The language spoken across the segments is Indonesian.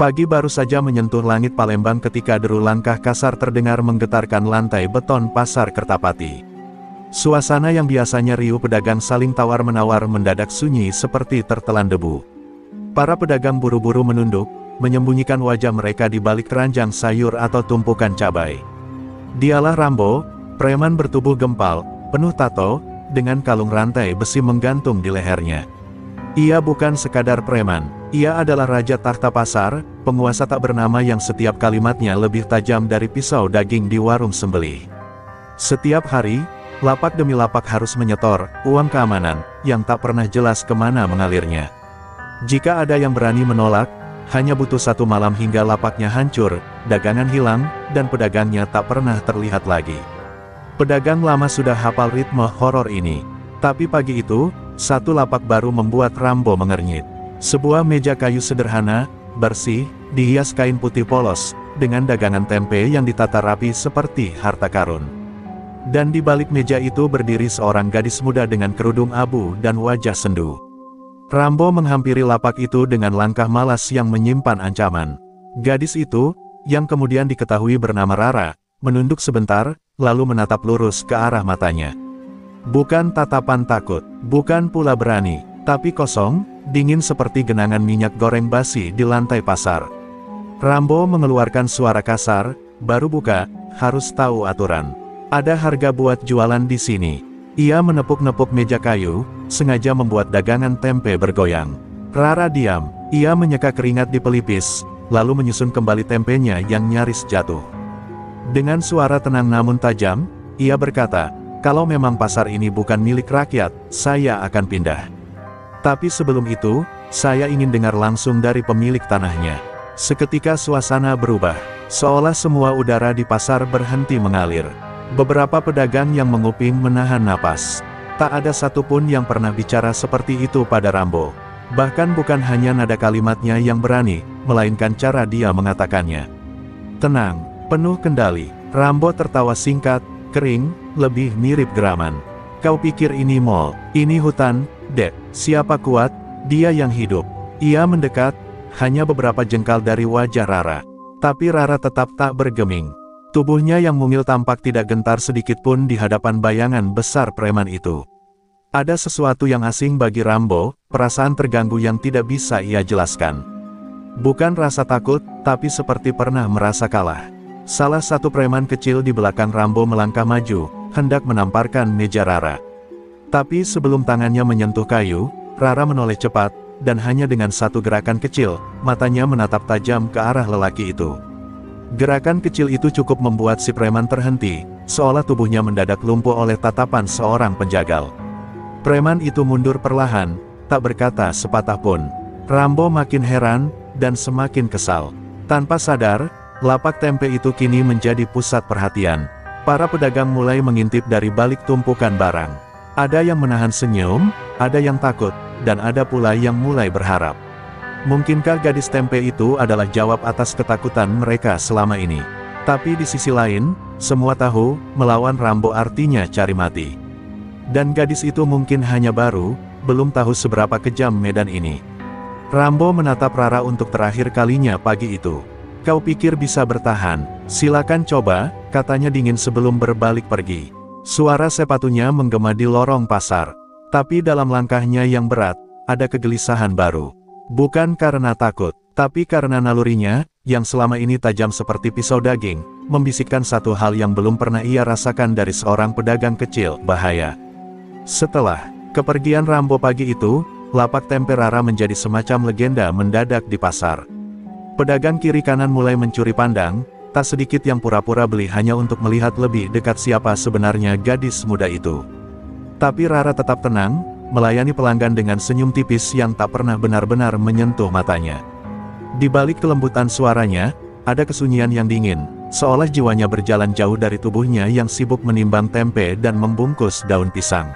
Pagi baru saja menyentuh langit Palembang ketika deru langkah kasar terdengar menggetarkan lantai beton pasar Kertapati. Suasana yang biasanya riuh pedagang saling tawar-menawar mendadak sunyi seperti tertelan debu. Para pedagang buru-buru menunduk, menyembunyikan wajah mereka di balik keranjang sayur atau tumpukan cabai. Dialah Rambo, preman bertubuh gempal, penuh tato, dengan kalung rantai besi menggantung di lehernya. Ia bukan sekadar preman, ia adalah raja takhta pasar, penguasa tak bernama yang setiap kalimatnya lebih tajam dari pisau daging di warung sembelih. Setiap hari, lapak demi lapak harus menyetor uang keamanan, yang tak pernah jelas kemana mengalirnya. Jika ada yang berani menolak, hanya butuh satu malam hingga lapaknya hancur, dagangan hilang, dan pedagangnya tak pernah terlihat lagi. Pedagang lama sudah hafal ritme horor ini. Tapi pagi itu, satu lapak baru membuat Rambo mengernyit. Sebuah meja kayu sederhana, bersih, dihias kain putih polos, dengan dagangan tempe yang ditata rapi seperti harta karun. Dan di balik meja itu berdiri seorang gadis muda dengan kerudung abu dan wajah sendu. Rambo menghampiri lapak itu dengan langkah malas yang menyimpan ancaman. Gadis itu, yang kemudian diketahui bernama Rara, menunduk sebentar, lalu menatap lurus ke arah matanya. Bukan tatapan takut, bukan pula berani, tapi kosong, dingin seperti genangan minyak goreng basi di lantai pasar. Rambo mengeluarkan suara kasar, baru buka, harus tahu aturan. Ada harga buat jualan di sini. Ia menepuk-nepuk meja kayu, sengaja membuat dagangan tempe bergoyang. Rara diam, ia menyeka keringat di pelipis, lalu menyusun kembali tempenya yang nyaris jatuh. Dengan suara tenang namun tajam, ia berkata, "Kalau memang pasar ini bukan milik rakyat, saya akan pindah. Tapi sebelum itu, saya ingin dengar langsung dari pemilik tanahnya." Seketika suasana berubah, seolah semua udara di pasar berhenti mengalir. Beberapa pedagang yang menguping menahan napas. Tak ada satupun yang pernah bicara seperti itu pada Rambo. Bahkan bukan hanya nada kalimatnya yang berani, melainkan cara dia mengatakannya. Tenang, penuh kendali. Rambo tertawa singkat, kering, lebih mirip geraman. Kau pikir ini mall, ini hutan, Dek. Siapa kuat? Dia yang hidup. Ia mendekat, hanya beberapa jengkal dari wajah Rara. Tapi Rara tetap tak bergeming. Tubuhnya yang mungil tampak tidak gentar sedikit pun di hadapan bayangan besar preman itu. Ada sesuatu yang asing bagi Rambo, perasaan terganggu yang tidak bisa ia jelaskan. Bukan rasa takut, tapi seperti pernah merasa kalah. Salah satu preman kecil di belakang Rambo melangkah maju, hendak menamparkan meja Rara. Tapi sebelum tangannya menyentuh kayu, Rara menoleh cepat, dan hanya dengan satu gerakan kecil, matanya menatap tajam ke arah lelaki itu. Gerakan kecil itu cukup membuat si preman terhenti, seolah tubuhnya mendadak lumpuh oleh tatapan seorang penjagal. Preman itu mundur perlahan, tak berkata sepatah pun. Rambo makin heran, dan semakin kesal. Tanpa sadar, lapak tempe itu kini menjadi pusat perhatian. Para pedagang mulai mengintip dari balik tumpukan barang. Ada yang menahan senyum, ada yang takut, dan ada pula yang mulai berharap. Mungkinkah gadis tempe itu adalah jawab atas ketakutan mereka selama ini? Tapi di sisi lain, semua tahu, melawan Rambo artinya cari mati. Dan gadis itu mungkin hanya baru, belum tahu seberapa kejam medan ini. Rambo menatap Rara untuk terakhir kalinya pagi itu. Kau pikir bisa bertahan? Silakan coba, katanya dingin sebelum berbalik pergi. Suara sepatunya menggema di lorong pasar. Tapi dalam langkahnya yang berat, ada kegelisahan baru. Bukan karena takut, tapi karena nalurinya, yang selama ini tajam seperti pisau daging, membisikkan satu hal yang belum pernah ia rasakan dari seorang pedagang kecil, bahaya. Setelah kepergian Rambo pagi itu, lapak tempe Rara menjadi semacam legenda mendadak di pasar. Pedagang kiri kanan mulai mencuri pandang, tak sedikit yang pura-pura beli hanya untuk melihat lebih dekat siapa sebenarnya gadis muda itu. Tapi Rara tetap tenang, melayani pelanggan dengan senyum tipis yang tak pernah benar-benar menyentuh matanya. Di balik kelembutan suaranya, ada kesunyian yang dingin, seolah jiwanya berjalan jauh dari tubuhnya yang sibuk menimbang tempe dan membungkus daun pisang.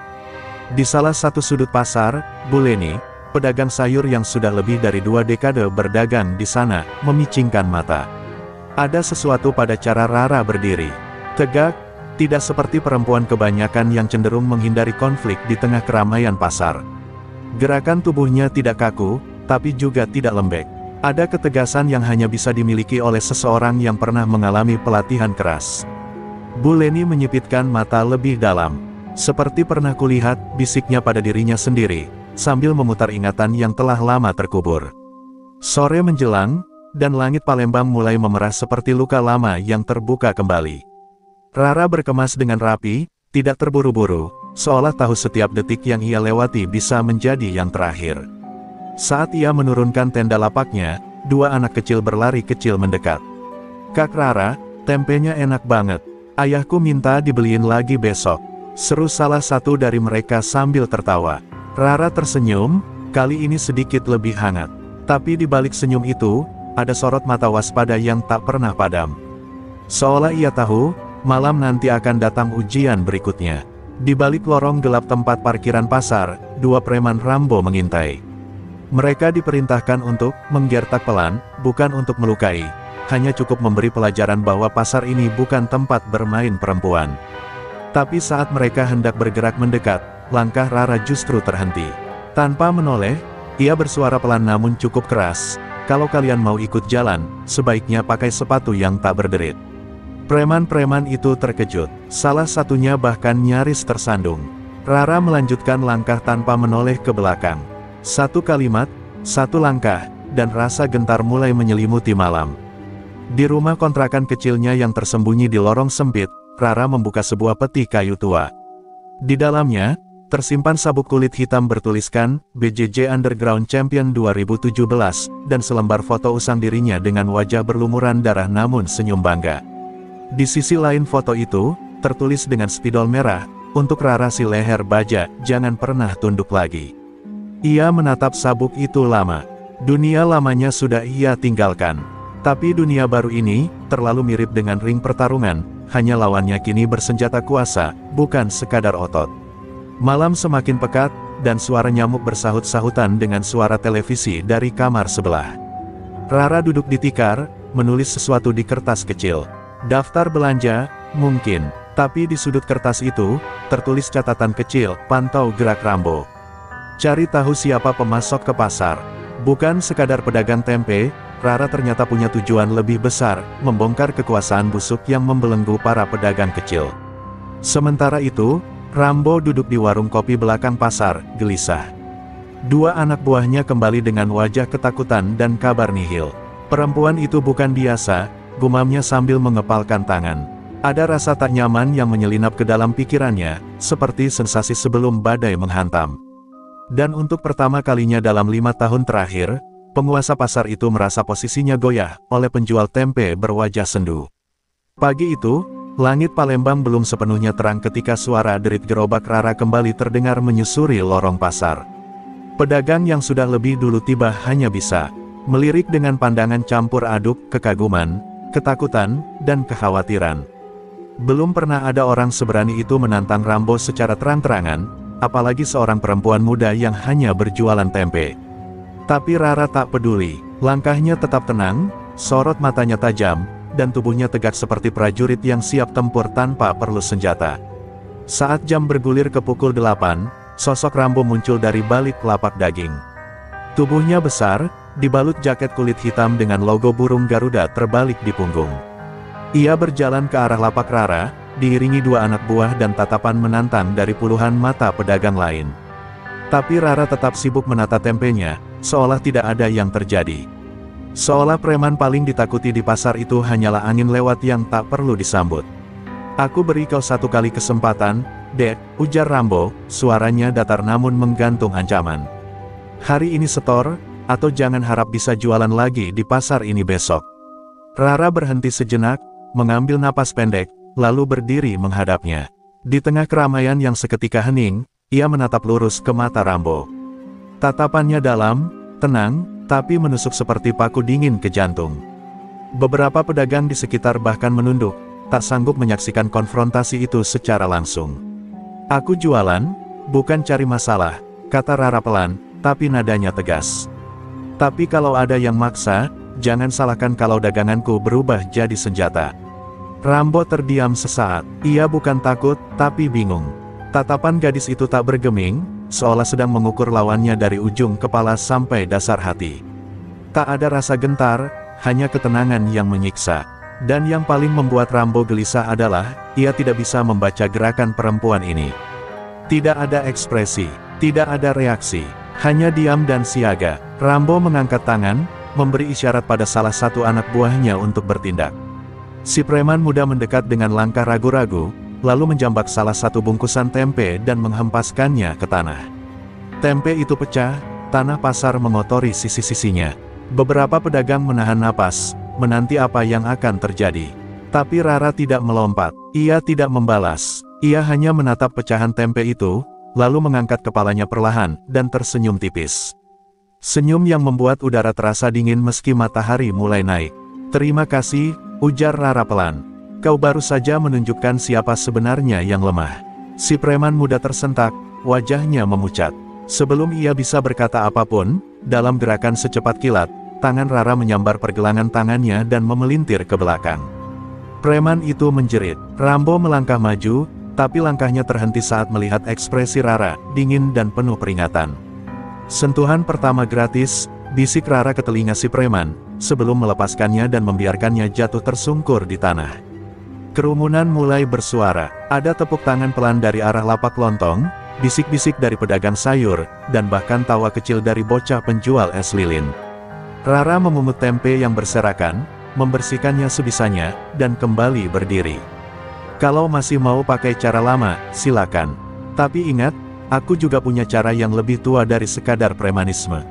Di salah satu sudut pasar, Bu Leni, pedagang sayur yang sudah lebih dari 2 dekade berdagang di sana, memicingkan mata. Ada sesuatu pada cara Rara berdiri. Tegak, tidak seperti perempuan kebanyakan yang cenderung menghindari konflik di tengah keramaian pasar. Gerakan tubuhnya tidak kaku, tapi juga tidak lembek. Ada ketegasan yang hanya bisa dimiliki oleh seseorang yang pernah mengalami pelatihan keras. Bu Leni menyipitkan mata lebih dalam. Seperti pernah kulihat, bisiknya pada dirinya sendiri, sambil memutar ingatan yang telah lama terkubur. Sore menjelang, dan langit Palembang mulai memerah seperti luka lama yang terbuka kembali. Rara berkemas dengan rapi, tidak terburu-buru, seolah tahu setiap detik yang ia lewati bisa menjadi yang terakhir. Saat ia menurunkan tenda lapaknya, dua anak kecil berlari kecil mendekat. "Kak Rara, tempenya enak banget. Ayahku minta dibeliin lagi besok," seru salah satu dari mereka sambil tertawa. Rara tersenyum, kali ini sedikit lebih hangat. Tapi di balik senyum itu, ada sorot mata waspada yang tak pernah padam. Seolah ia tahu, malam nanti akan datang ujian berikutnya. Di balik lorong gelap tempat parkiran pasar, dua preman Rambo mengintai. Mereka diperintahkan untuk menggertak pelan, bukan untuk melukai. Hanya cukup memberi pelajaran bahwa pasar ini bukan tempat bermain perempuan. Tapi saat mereka hendak bergerak mendekat, langkah Rara justru terhenti. Tanpa menoleh, ia bersuara pelan namun cukup keras, "Kalau kalian mau ikut jalan, sebaiknya pakai sepatu yang tak berderit." Preman-preman itu terkejut, salah satunya bahkan nyaris tersandung. Rara melanjutkan langkah tanpa menoleh ke belakang. Satu kalimat, satu langkah, dan rasa gentar mulai menyelimuti malam. Di rumah kontrakan kecilnya yang tersembunyi di lorong sempit, Rara membuka sebuah peti kayu tua. Di dalamnya, tersimpan sabuk kulit hitam bertuliskan, BJJ Underground Champion 2017, dan selembar foto usang dirinya dengan wajah berlumuran darah namun senyum bangga. Di sisi lain foto itu, tertulis dengan spidol merah, "Untuk Rara si leher baja, jangan pernah tunduk lagi." Ia menatap sabuk itu lama. Dunia lamanya sudah ia tinggalkan. Tapi dunia baru ini, terlalu mirip dengan ring pertarungan, hanya lawannya kini bersenjata kuasa, bukan sekadar otot. Malam semakin pekat, dan suara nyamuk bersahut-sahutan dengan suara televisi dari kamar sebelah. Rara duduk di tikar, menulis sesuatu di kertas kecil. Daftar belanja, mungkin. Tapi di sudut kertas itu, tertulis catatan kecil, "Pantau gerak Rambo. Cari tahu siapa pemasok ke pasar." Bukan sekadar pedagang tempe, Rara ternyata punya tujuan lebih besar, membongkar kekuasaan busuk yang membelenggu para pedagang kecil. Sementara itu, Rambo duduk di warung kopi belakang pasar, gelisah. Dua anak buahnya kembali dengan wajah ketakutan dan kabar nihil. "Perempuan itu bukan biasa," gumamnya sambil mengepalkan tangan. Ada rasa tak nyaman yang menyelinap ke dalam pikirannya, seperti sensasi sebelum badai menghantam. Dan untuk pertama kalinya dalam 5 tahun terakhir, penguasa pasar itu merasa posisinya goyah oleh penjual tempe berwajah sendu. Pagi itu, langit Palembang belum sepenuhnya terang ketika suara derit gerobak Rara kembali terdengar menyusuri lorong pasar. Pedagang yang sudah lebih dulu tiba hanya bisa melirik dengan pandangan campur aduk kekaguman, ketakutan, dan kekhawatiran. Belum pernah ada orang seberani itu menantang Rambo secara terang-terangan, apalagi seorang perempuan muda yang hanya berjualan tempe. Tapi Rara tak peduli, langkahnya tetap tenang, sorot matanya tajam, dan tubuhnya tegak seperti prajurit yang siap tempur tanpa perlu senjata. Saat jam bergulir ke pukul 8, sosok Rambo muncul dari balik lapak daging. Tubuhnya besar, dibalut jaket kulit hitam dengan logo burung Garuda terbalik di punggung. Ia berjalan ke arah lapak Rara, diiringi dua anak buah dan tatapan menantang dari puluhan mata pedagang lain. Tapi Rara tetap sibuk menata tempenya, seolah tidak ada yang terjadi. Seolah preman paling ditakuti di pasar itu hanyalah angin lewat yang tak perlu disambut. "Aku beri kau satu kali kesempatan, Dek," ujar Rambo, suaranya datar namun menggantung ancaman. "Hari ini setor, atau jangan harap bisa jualan lagi di pasar ini besok." Rara berhenti sejenak, mengambil napas pendek, lalu berdiri menghadapnya. Di tengah keramaian yang seketika hening, ia menatap lurus ke mata Rambo. Tatapannya dalam, tenang, tapi menusuk seperti paku dingin ke jantung. Beberapa pedagang di sekitar bahkan menunduk, tak sanggup menyaksikan konfrontasi itu secara langsung. "Aku jualan, bukan cari masalah," kata Rara pelan, tapi nadanya tegas. "Tapi kalau ada yang maksa, jangan salahkan kalau daganganku berubah jadi senjata." Rambo terdiam sesaat. Ia bukan takut, tapi bingung. Tatapan gadis itu tak bergeming, seolah sedang mengukur lawannya dari ujung kepala sampai dasar hati. Tak ada rasa gentar, hanya ketenangan yang menyiksa. Dan yang paling membuat Rambo gelisah adalah, ia tidak bisa membaca gerakan perempuan ini. Tidak ada ekspresi, tidak ada reaksi, hanya diam dan siaga. Rambo mengangkat tangan, memberi isyarat pada salah satu anak buahnya untuk bertindak. Si preman muda mendekat dengan langkah ragu-ragu, lalu menjambak salah satu bungkusan tempe dan menghempaskannya ke tanah. Tempe itu pecah, tanah pasar mengotori sisi-sisinya. Beberapa pedagang menahan napas, menanti apa yang akan terjadi. Tapi Rara tidak melompat, ia tidak membalas, ia hanya menatap pecahan tempe itu, lalu mengangkat kepalanya perlahan, dan tersenyum tipis. Senyum yang membuat udara terasa dingin meski matahari mulai naik. "Terima kasih," ujar Rara pelan. "Kau baru saja menunjukkan siapa sebenarnya yang lemah." Si preman muda tersentak, wajahnya memucat. Sebelum ia bisa berkata apapun, dalam gerakan secepat kilat, tangan Rara menyambar pergelangan tangannya dan memelintir ke belakang. Preman itu menjerit. Rambo melangkah maju, tapi langkahnya terhenti saat melihat ekspresi Rara, dingin dan penuh peringatan. "Sentuhan pertama gratis," bisik Rara ke telinga si preman, sebelum melepaskannya dan membiarkannya jatuh tersungkur di tanah. Kerumunan mulai bersuara, ada tepuk tangan pelan dari arah lapak lontong, bisik-bisik dari pedagang sayur, dan bahkan tawa kecil dari bocah penjual es lilin. Rara memungut tempe yang berserakan, membersihkannya sebisanya, dan kembali berdiri. "Kalau masih mau pakai cara lama, silakan. Tapi ingat, aku juga punya cara yang lebih tua dari sekadar premanisme."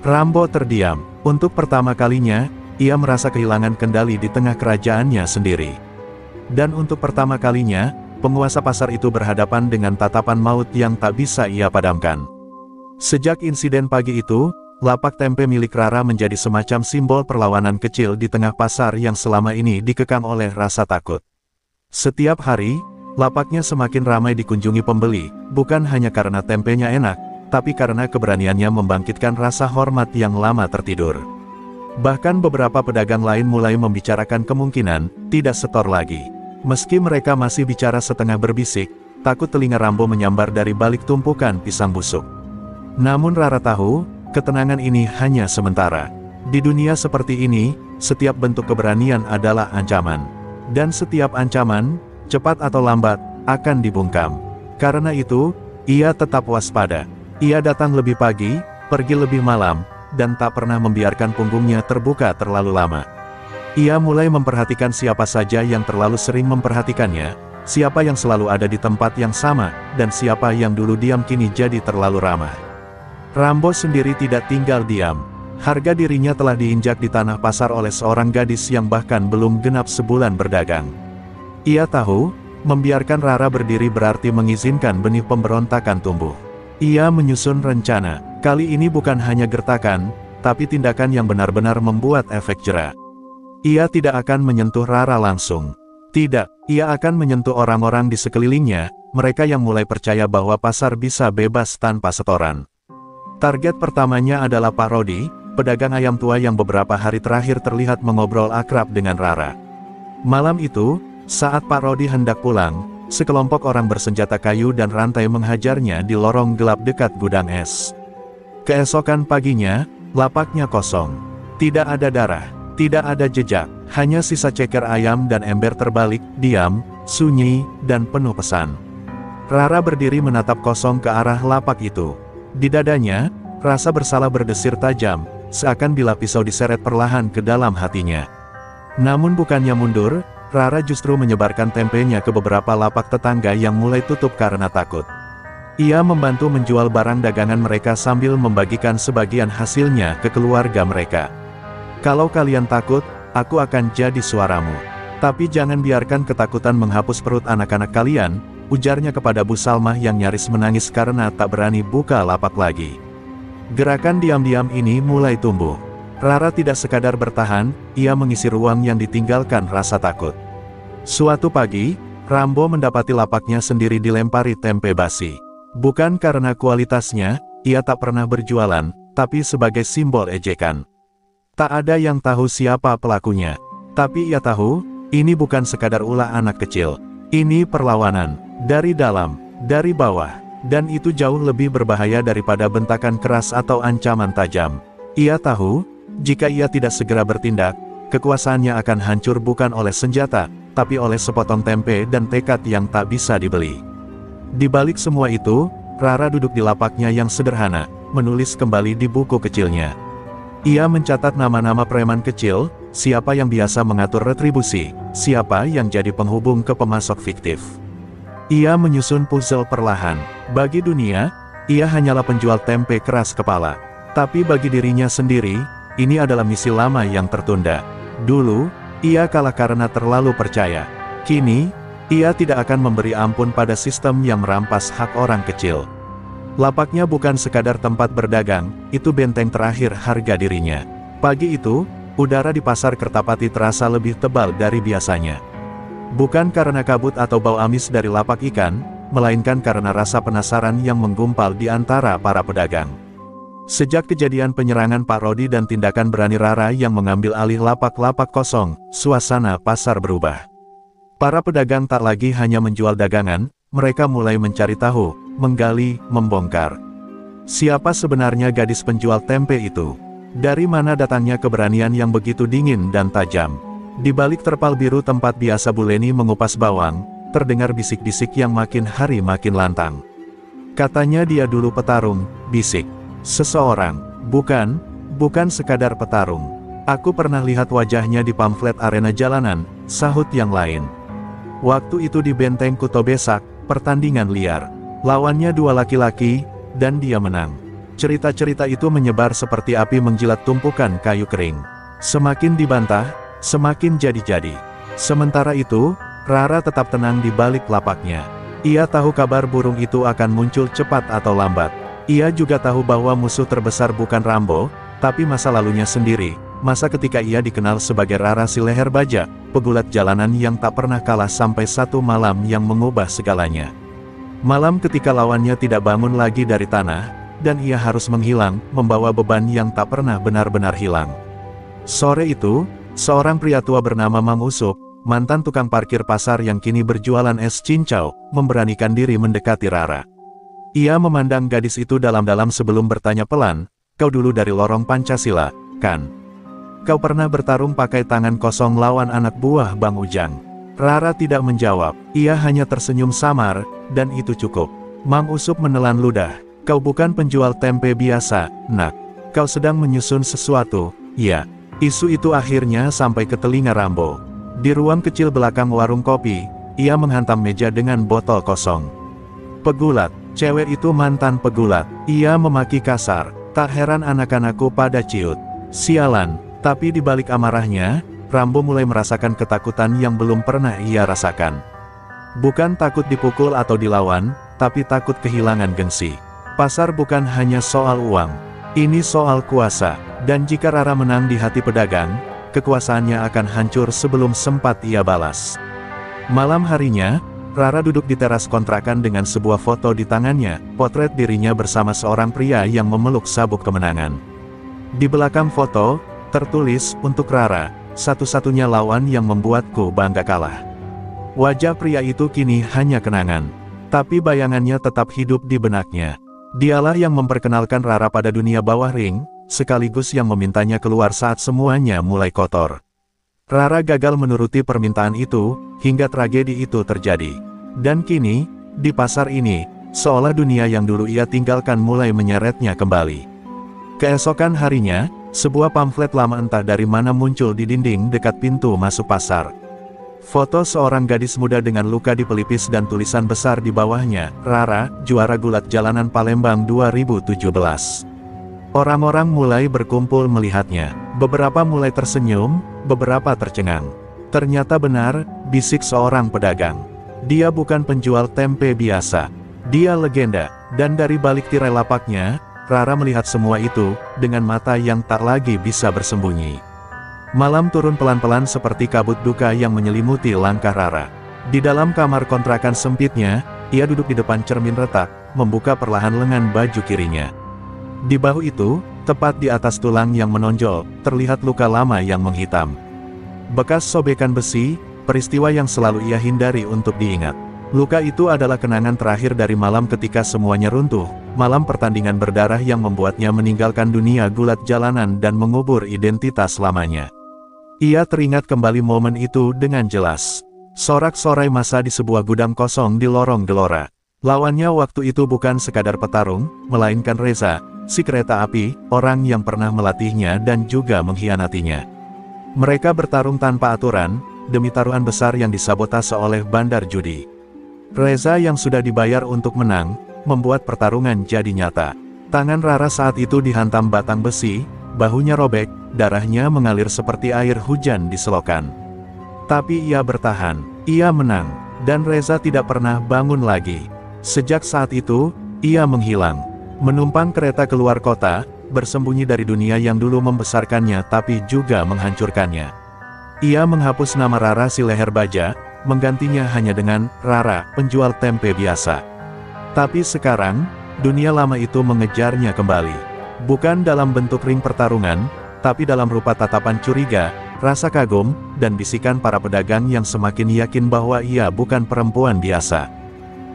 Rambo terdiam. Untuk pertama kalinya, ia merasa kehilangan kendali di tengah kerajaannya sendiri. Dan untuk pertama kalinya, penguasa pasar itu berhadapan dengan tatapan maut yang tak bisa ia padamkan. Sejak insiden pagi itu, lapak tempe milik Rara menjadi semacam simbol perlawanan kecil di tengah pasar yang selama ini dikekang oleh rasa takut. Setiap hari, lapaknya semakin ramai dikunjungi pembeli, bukan hanya karena tempenya enak, tapi karena keberaniannya membangkitkan rasa hormat yang lama tertidur. Bahkan beberapa pedagang lain mulai membicarakan kemungkinan tidak setor lagi. Meski mereka masih bicara setengah berbisik, takut telinga Rambo menyambar dari balik tumpukan pisang busuk. Namun Rara tahu, ketenangan ini hanya sementara. Di dunia seperti ini, setiap bentuk keberanian adalah ancaman. Dan setiap ancaman, cepat atau lambat, akan dibungkam. Karena itu, ia tetap waspada. Ia datang lebih pagi, pergi lebih malam, dan tak pernah membiarkan punggungnya terbuka terlalu lama. Ia mulai memperhatikan siapa saja yang terlalu sering memperhatikannya, siapa yang selalu ada di tempat yang sama, dan siapa yang dulu diam kini jadi terlalu ramah. Rambo sendiri tidak tinggal diam. Harga dirinya telah diinjak di tanah pasar oleh seorang gadis yang bahkan belum genap sebulan berdagang. Ia tahu, membiarkan Rara berdiri berarti mengizinkan benih pemberontakan tumbuh. Ia menyusun rencana, kali ini bukan hanya gertakan, tapi tindakan yang benar-benar membuat efek jera. Ia tidak akan menyentuh Rara langsung. Tidak, ia akan menyentuh orang-orang di sekelilingnya, mereka yang mulai percaya bahwa pasar bisa bebas tanpa setoran. Target pertamanya adalah Pak Rodi, pedagang ayam tua yang beberapa hari terakhir terlihat mengobrol akrab dengan Rara. Malam itu, saat Pak Rodi hendak pulang, sekelompok orang bersenjata kayu dan rantai menghajarnya di lorong gelap dekat gudang es. Keesokan paginya, lapaknya kosong. Tidak ada darah, tidak ada jejak, hanya sisa ceker ayam dan ember terbalik, diam, sunyi, dan penuh pesan. Rara berdiri menatap kosong ke arah lapak itu. Di dadanya, rasa bersalah berdesir tajam, seakan bila pisau diseret perlahan ke dalam hatinya. Namun bukannya mundur, Rara justru menyebarkan tempenya ke beberapa lapak tetangga yang mulai tutup karena takut. Ia membantu menjual barang dagangan mereka sambil membagikan sebagian hasilnya ke keluarga mereka. "Kalau kalian takut, aku akan jadi suaramu. Tapi jangan biarkan ketakutan menghapus perut anak-anak kalian," ujarnya kepada Bu Salmah yang nyaris menangis karena tak berani buka lapak lagi. Gerakan diam-diam ini mulai tumbuh. Rara tidak sekadar bertahan, ia mengisi ruang yang ditinggalkan rasa takut. Suatu pagi, Rambo mendapati lapaknya sendiri dilempari tempe basi. Bukan karena kualitasnya, ia tak pernah berjualan, tapi sebagai simbol ejekan. Tak ada yang tahu siapa pelakunya. Tapi ia tahu, ini bukan sekadar ulah anak kecil. Ini perlawanan, dari dalam, dari bawah. Dan itu jauh lebih berbahaya daripada bentakan keras atau ancaman tajam. Ia tahu, Jika ia tidak segera bertindak, kekuasaannya akan hancur bukan oleh senjata, tapi oleh sepotong tempe dan tekad yang tak bisa dibeli. Di balik semua itu, Rara duduk di lapaknya yang sederhana, menulis kembali di buku kecilnya. Ia mencatat nama-nama preman kecil, siapa yang biasa mengatur retribusi, siapa yang jadi penghubung ke pemasok fiktif. Ia menyusun puzzle perlahan. Bagi dunia, ia hanyalah penjual tempe keras kepala. Tapi bagi dirinya sendiri, ini adalah misi lama yang tertunda. Dulu, ia kalah karena terlalu percaya. Kini, ia tidak akan memberi ampun pada sistem yang merampas hak orang kecil. Lapaknya bukan sekadar tempat berdagang, itu benteng terakhir harga dirinya. Pagi itu, udara di pasar Kertapati terasa lebih tebal dari biasanya. Bukan karena kabut atau bau amis dari lapak ikan, melainkan karena rasa penasaran yang menggumpal di antara para pedagang. Sejak kejadian penyerangan Pak Rodi dan tindakan berani Rara yang mengambil alih lapak-lapak kosong, suasana pasar berubah. Para pedagang tak lagi hanya menjual dagangan, mereka mulai mencari tahu, menggali, membongkar. Siapa sebenarnya gadis penjual tempe itu? Dari mana datangnya keberanian yang begitu dingin dan tajam? Di balik terpal biru tempat biasa Bu Leni mengupas bawang, terdengar bisik-bisik yang makin hari makin lantang. Katanya dia dulu petarung, bisik seseorang. Bukan sekadar petarung. Aku pernah lihat wajahnya di pamflet arena jalanan, sahut yang lain. Waktu itu di benteng Kutobesak, pertandingan liar. Lawannya dua laki-laki, dan dia menang. Cerita-cerita itu menyebar seperti api menjilat tumpukan kayu kering. Semakin dibantah, semakin jadi-jadi. Sementara itu, Rara tetap tenang di balik lapaknya. Ia tahu kabar burung itu akan muncul cepat atau lambat. Ia juga tahu bahwa musuh terbesar bukan Rambo, tapi masa lalunya sendiri. Masa ketika ia dikenal sebagai Rara si leher baja, pegulat jalanan yang tak pernah kalah sampai satu malam yang mengubah segalanya. Malam ketika lawannya tidak bangun lagi dari tanah, dan ia harus menghilang, membawa beban yang tak pernah benar-benar hilang. Sore itu, seorang pria tua bernama Mang Usup, mantan tukang parkir pasar yang kini berjualan es cincau, memberanikan diri mendekati Rara. Ia memandang gadis itu dalam-dalam sebelum bertanya pelan, "Kau dulu dari lorong Pancasila, kan? Kau pernah bertarung pakai tangan kosong lawan anak buah Bang Ujang?" Rara tidak menjawab, ia hanya tersenyum samar, dan itu cukup. Mang Usup menelan ludah. "Kau bukan penjual tempe biasa, nak. Kau sedang menyusun sesuatu." "Ya." Isu itu akhirnya sampai ke telinga Rambo. Di ruang kecil belakang warung kopi, ia menghantam meja dengan botol kosong. "Pegulat, cewek itu mantan pegulat." Ia memaki kasar. Tak heran anak-anakku pada ciut. Sialan. Tapi di balik amarahnya, Rambo mulai merasakan ketakutan yang belum pernah ia rasakan. Bukan takut dipukul atau dilawan, tapi takut kehilangan gengsi. Pasar bukan hanya soal uang. Ini soal kuasa, dan jika Rara menang di hati pedagang, kekuasaannya akan hancur sebelum sempat ia balas. Malam harinya, Rara duduk di teras kontrakan dengan sebuah foto di tangannya, potret dirinya bersama seorang pria yang memeluk sabuk kemenangan. Di belakang foto, tertulis, "Untuk Rara, satu-satunya lawan yang membuatku bangga kalah." Wajah pria itu kini hanya kenangan. Tapi bayangannya tetap hidup di benaknya. Dialah yang memperkenalkan Rara pada dunia bawah ring, sekaligus yang memintanya keluar saat semuanya mulai kotor. Rara gagal menuruti permintaan itu, hingga tragedi itu terjadi. Dan kini, di pasar ini, seolah dunia yang dulu ia tinggalkan mulai menyeretnya kembali. Keesokan harinya, sebuah pamflet lama entah dari mana muncul di dinding dekat pintu masuk pasar. Foto seorang gadis muda dengan luka di pelipis dan tulisan besar di bawahnya, "Rara, juara gulat jalanan Palembang 2017. Orang-orang mulai berkumpul melihatnya. Beberapa mulai tersenyum, beberapa tercengang. Ternyata benar, bisik seorang pedagang. Dia bukan penjual tempe biasa. Dia legenda, dan dari balik tirai lapaknya, Rara melihat semua itu, dengan mata yang tak lagi bisa bersembunyi. Malam turun pelan-pelan seperti kabut duka yang menyelimuti langkah Rara. Di dalam kamar kontrakan sempitnya, ia duduk di depan cermin retak, membuka perlahan lengan baju kirinya. Di bahu itu, tepat di atas tulang yang menonjol, terlihat luka lama yang menghitam. Bekas sobekan besi, peristiwa yang selalu ia hindari untuk diingat. Luka itu adalah kenangan terakhir dari malam ketika semuanya runtuh, malam pertandingan berdarah yang membuatnya meninggalkan dunia gulat jalanan dan mengubur identitas lamanya. Ia teringat kembali momen itu dengan jelas. Sorak-sorai massa di sebuah gudang kosong di lorong gelora. Lawannya waktu itu bukan sekadar petarung, melainkan Reza, si kereta api, orang yang pernah melatihnya dan juga mengkhianatinya. Mereka bertarung tanpa aturan, demi taruhan besar yang disabotase oleh bandar judi. Reza yang sudah dibayar untuk menang, membuat pertarungan jadi nyata. Tangan Rara saat itu dihantam batang besi, bahunya robek, darahnya mengalir seperti air hujan di selokan. Tapi ia bertahan, ia menang, dan Reza tidak pernah bangun lagi. Sejak saat itu, ia menghilang. Menumpang kereta keluar kota, bersembunyi dari dunia yang dulu membesarkannya tapi juga menghancurkannya. Ia menghapus nama Rara si leher baja, menggantinya hanya dengan Rara, penjual tempe biasa. Tapi sekarang, dunia lama itu mengejarnya kembali. Bukan dalam bentuk ring pertarungan, tapi dalam rupa tatapan curiga, rasa kagum, dan bisikan para pedagang yang semakin yakin bahwa ia bukan perempuan biasa.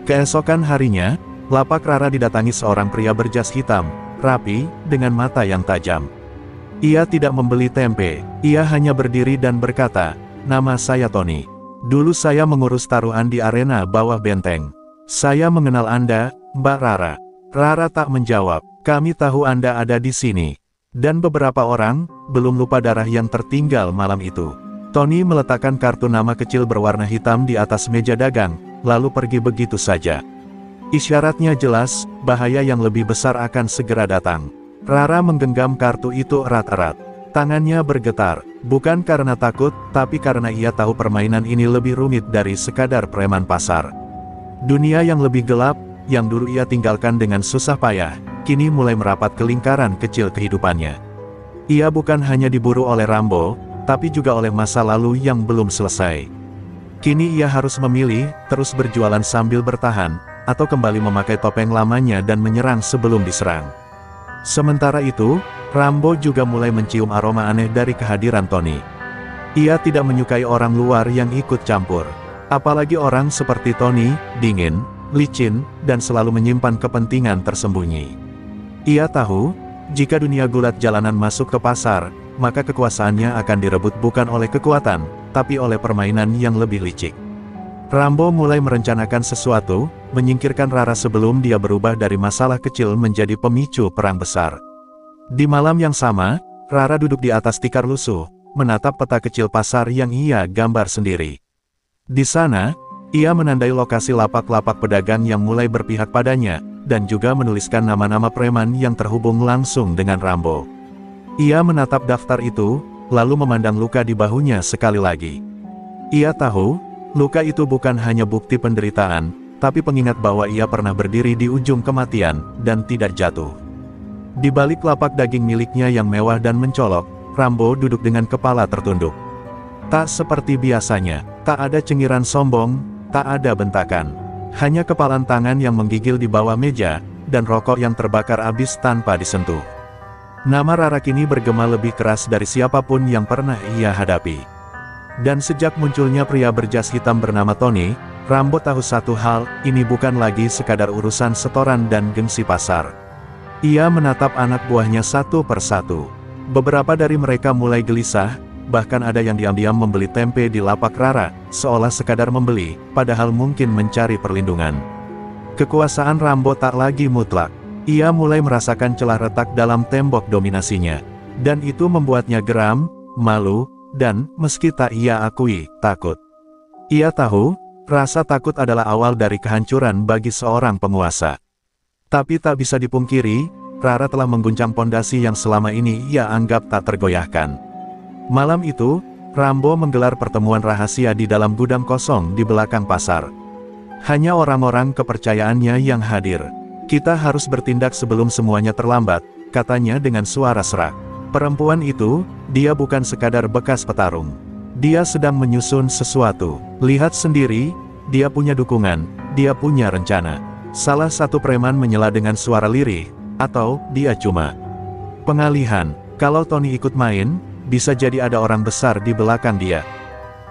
Keesokan harinya, lapak Rara didatangi seorang pria berjas hitam, rapi, dengan mata yang tajam. Ia tidak membeli tempe, ia hanya berdiri dan berkata, "Nama saya Tony. Dulu saya mengurus taruhan di arena bawah benteng. Saya mengenal Anda, Mbak Rara." Rara tak menjawab. "Kami tahu Anda ada di sini." Dan beberapa orang, belum lupa darah yang tertinggal malam itu. Tony meletakkan kartu nama kecil berwarna hitam di atas meja dagang, lalu pergi begitu saja. Isyaratnya jelas, bahaya yang lebih besar akan segera datang. Rara menggenggam kartu itu erat-erat. Tangannya bergetar, bukan karena takut, tapi karena ia tahu permainan ini lebih rumit dari sekadar preman pasar. Dunia yang lebih gelap, yang dulu ia tinggalkan dengan susah payah, kini mulai merapat ke lingkaran kecil kehidupannya. Ia bukan hanya diburu oleh Rambo, tapi juga oleh masa lalu yang belum selesai. Kini ia harus memilih, terus berjualan sambil bertahan, atau kembali memakai topeng lamanya dan menyerang sebelum diserang. Sementara itu, Rambo juga mulai mencium aroma aneh dari kehadiran Tony. Ia tidak menyukai orang luar yang ikut campur. Apalagi orang seperti Tony, dingin, licin, dan selalu menyimpan kepentingan tersembunyi. Ia tahu, jika dunia gulat jalanan masuk ke pasar, maka kekuasaannya akan direbut bukan oleh kekuatan, tapi oleh permainan yang lebih licik. Rambo mulai merencanakan sesuatu, menyingkirkan Rara sebelum dia berubah dari masalah kecil menjadi pemicu perang besar. Di malam yang sama, Rara duduk di atas tikar lusuh, menatap peta kecil pasar yang ia gambar sendiri. Di sana, ia menandai lokasi lapak-lapak pedagang yang mulai berpihak padanya, dan juga menuliskan nama-nama preman yang terhubung langsung dengan Rambo. Ia menatap daftar itu, lalu memandang luka di bahunya sekali lagi. Ia tahu, luka itu bukan hanya bukti penderitaan, tapi pengingat bahwa ia pernah berdiri di ujung kematian, dan tidak jatuh. Di balik lapak daging miliknya yang mewah dan mencolok, Rambo duduk dengan kepala tertunduk. Tak seperti biasanya, tak ada cengiran sombong, tak ada bentakan. Hanya kepalan tangan yang menggigil di bawah meja, dan rokok yang terbakar habis tanpa disentuh. Nama Rara kini bergema lebih keras dari siapapun yang pernah ia hadapi. Dan sejak munculnya pria berjas hitam bernama Tony, Rambo tahu satu hal, ini bukan lagi sekadar urusan setoran dan gengsi pasar. Ia menatap anak buahnya satu persatu. Beberapa dari mereka mulai gelisah, bahkan ada yang diam-diam membeli tempe di lapak Rara, seolah sekadar membeli, padahal mungkin mencari perlindungan. Kekuasaan Rambo tak lagi mutlak. Ia mulai merasakan celah retak dalam tembok dominasinya. Dan itu membuatnya geram, malu, dan, meski tak ia akui, takut. Ia tahu, rasa takut adalah awal dari kehancuran bagi seorang penguasa. Tapi tak bisa dipungkiri, Rara telah mengguncang pondasi yang selama ini ia anggap tak tergoyahkan. Malam itu, Rambo menggelar pertemuan rahasia di dalam gudang kosong di belakang pasar. Hanya orang-orang kepercayaannya yang hadir. "Kita harus bertindak sebelum semuanya terlambat," katanya dengan suara serak. Perempuan itu, dia bukan sekadar bekas petarung. Dia sedang menyusun sesuatu. Lihat sendiri, dia punya dukungan, dia punya rencana. Salah satu preman menyela dengan suara lirih, atau dia cuma pengalihan. Kalau Tony ikut main, bisa jadi ada orang besar di belakang dia.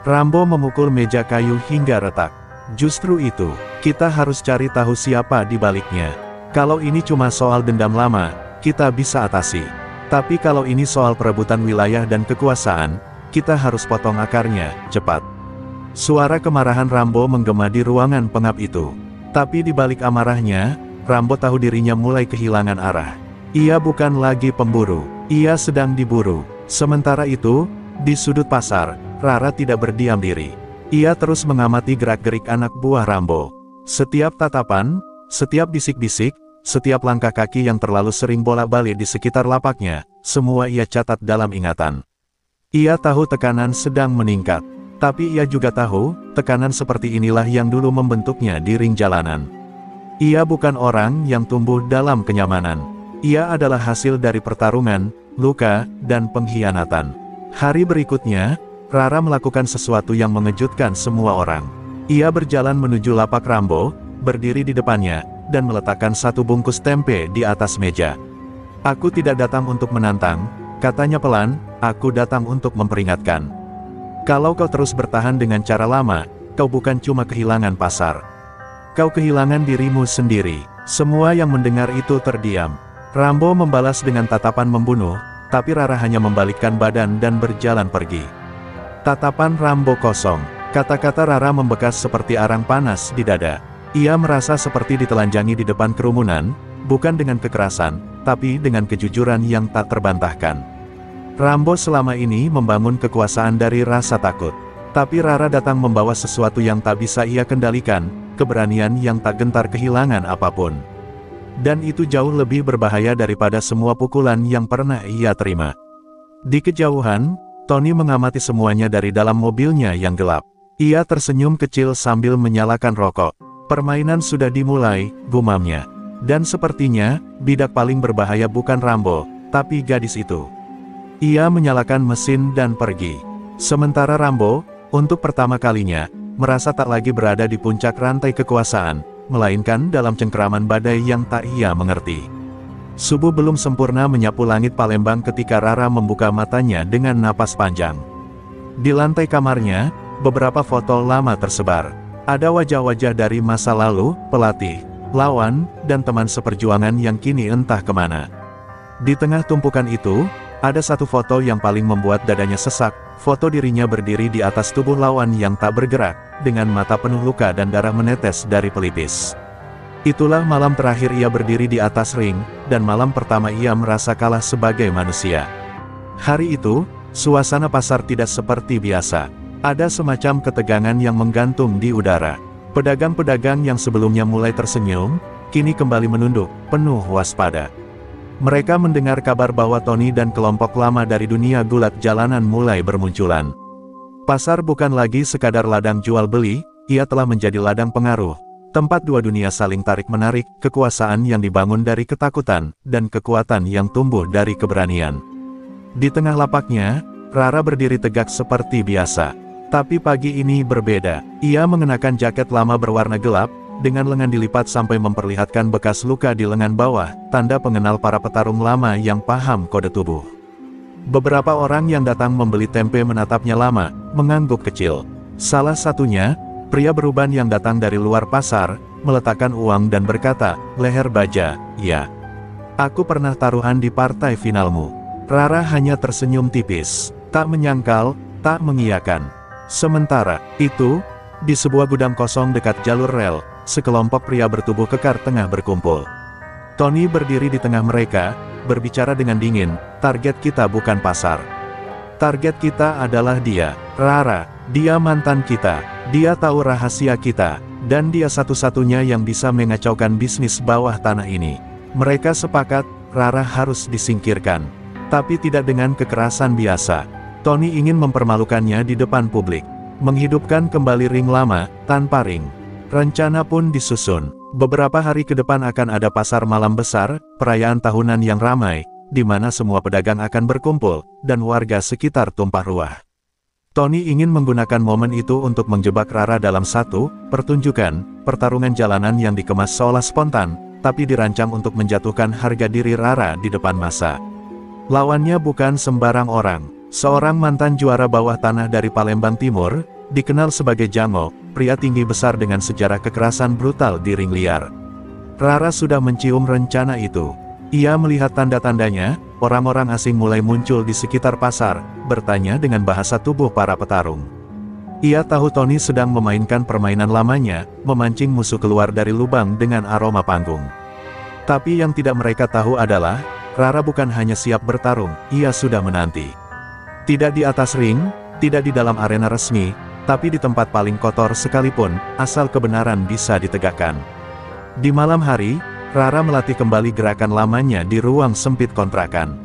Rambo memukul meja kayu hingga retak. Justru itu, kita harus cari tahu siapa di baliknya. Kalau ini cuma soal dendam lama, kita bisa atasi. Tapi kalau ini soal perebutan wilayah dan kekuasaan, kita harus potong akarnya, cepat. Suara kemarahan Rambo menggema di ruangan pengap itu. Tapi di balik amarahnya, Rambo tahu dirinya mulai kehilangan arah. Ia bukan lagi pemburu, ia sedang diburu. Sementara itu, di sudut pasar, Rara tidak berdiam diri. Ia terus mengamati gerak-gerik anak buah Rambo. Setiap tatapan, setiap bisik-bisik, setiap langkah kaki yang terlalu sering bolak-balik di sekitar lapaknya, semua ia catat dalam ingatan. Ia tahu tekanan sedang meningkat. Tapi ia juga tahu, tekanan seperti inilah yang dulu membentuknya di ring jalanan. Ia bukan orang yang tumbuh dalam kenyamanan. Ia adalah hasil dari pertarungan, luka, dan pengkhianatan. Hari berikutnya, Rara melakukan sesuatu yang mengejutkan semua orang. Ia berjalan menuju lapak Rambo, berdiri di depannya, dan meletakkan satu bungkus tempe di atas meja. "Aku tidak datang untuk menantang," katanya pelan, "aku datang untuk memperingatkan. Kalau kau terus bertahan dengan cara lama, kau bukan cuma kehilangan pasar. Kau kehilangan dirimu sendiri." Semua yang mendengar itu terdiam. Rambo membalas dengan tatapan membunuh, tapi Rara hanya membalikkan badan dan berjalan pergi. Tatapan Rambo kosong. Kata-kata Rara membekas seperti arang panas di dada. Ia merasa seperti ditelanjangi di depan kerumunan, bukan dengan kekerasan, tapi dengan kejujuran yang tak terbantahkan. Rambo selama ini membangun kekuasaan dari rasa takut. Tapi Rara datang membawa sesuatu yang tak bisa ia kendalikan, keberanian yang tak gentar kehilangan apapun. Dan itu jauh lebih berbahaya daripada semua pukulan yang pernah ia terima. Di kejauhan, Tony mengamati semuanya dari dalam mobilnya yang gelap. Ia tersenyum kecil sambil menyalakan rokok. Permainan sudah dimulai, gumamnya. Dan sepertinya, bidak paling berbahaya bukan Rambo, tapi gadis itu. Ia menyalakan mesin dan pergi. Sementara Rambo, untuk pertama kalinya, merasa tak lagi berada di puncak rantai kekuasaan, melainkan dalam cengkeraman badai yang tak ia mengerti. Subuh belum sempurna menyapu langit Palembang ketika Rara membuka matanya dengan napas panjang. Di lantai kamarnya, beberapa foto lama tersebar. Ada wajah-wajah dari masa lalu, pelatih, lawan, dan teman seperjuangan yang kini entah kemana. Di tengah tumpukan itu, ada satu foto yang paling membuat dadanya sesak, foto dirinya berdiri di atas tubuh lawan yang tak bergerak, dengan mata penuh luka dan darah menetes dari pelipis. Itulah malam terakhir ia berdiri di atas ring, dan malam pertama ia merasa kalah sebagai manusia. Hari itu, suasana pasar tidak seperti biasa. Ada semacam ketegangan yang menggantung di udara. Pedagang-pedagang yang sebelumnya mulai tersenyum, kini kembali menunduk, penuh waspada. Mereka mendengar kabar bahwa Tony dan kelompok lama dari dunia gulat jalanan mulai bermunculan. Pasar bukan lagi sekadar ladang jual-beli, ia telah menjadi ladang pengaruh. Tempat dua dunia saling tarik-menarik, kekuasaan yang dibangun dari ketakutan, dan kekuatan yang tumbuh dari keberanian. Di tengah lapaknya, Rara berdiri tegak seperti biasa. Tapi pagi ini berbeda. Ia mengenakan jaket lama berwarna gelap, dengan lengan dilipat sampai memperlihatkan bekas luka di lengan bawah, tanda pengenal para petarung lama yang paham kode tubuh. Beberapa orang yang datang membeli tempe menatapnya lama, mengangguk kecil. Salah satunya, pria beruban yang datang dari luar pasar, meletakkan uang dan berkata, "Leher baja, ya. Aku pernah taruhan di partai finalmu." Rara hanya tersenyum tipis, tak menyangkal, tak mengiyakan. Sementara itu, di sebuah gudang kosong dekat jalur rel, sekelompok pria bertubuh kekar tengah berkumpul. Tony berdiri di tengah mereka, berbicara dengan dingin, "Target kita bukan pasar. Target kita adalah dia, Rara. Dia mantan kita, dia tahu rahasia kita, dan dia satu-satunya yang bisa mengacaukan bisnis bawah tanah ini." Mereka sepakat, Rara harus disingkirkan. Tapi tidak dengan kekerasan biasa. Tony ingin mempermalukannya di depan publik. Menghidupkan kembali ring lama, tanpa ring. Rencana pun disusun. Beberapa hari ke depan akan ada pasar malam besar, perayaan tahunan yang ramai, di mana semua pedagang akan berkumpul, dan warga sekitar tumpah ruah. Tony ingin menggunakan momen itu untuk menjebak Rara dalam satu pertunjukan, pertarungan jalanan yang dikemas seolah spontan, tapi dirancang untuk menjatuhkan harga diri Rara di depan massa. Lawannya bukan sembarang orang. Seorang mantan juara bawah tanah dari Palembang Timur, dikenal sebagai Jango, pria tinggi besar dengan sejarah kekerasan brutal di ring liar. Rara sudah mencium rencana itu. Ia melihat tanda-tandanya, orang-orang asing mulai muncul di sekitar pasar, bertanya dengan bahasa tubuh para petarung. Ia tahu Tony sedang memainkan permainan lamanya, memancing musuh keluar dari lubang dengan aroma panggung. Tapi yang tidak mereka tahu adalah, Rara bukan hanya siap bertarung, ia sudah menanti. Tidak di atas ring, tidak di dalam arena resmi, tapi di tempat paling kotor sekalipun, asal kebenaran bisa ditegakkan. Di malam hari, Rara melatih kembali gerakan lamanya di ruang sempit kontrakan.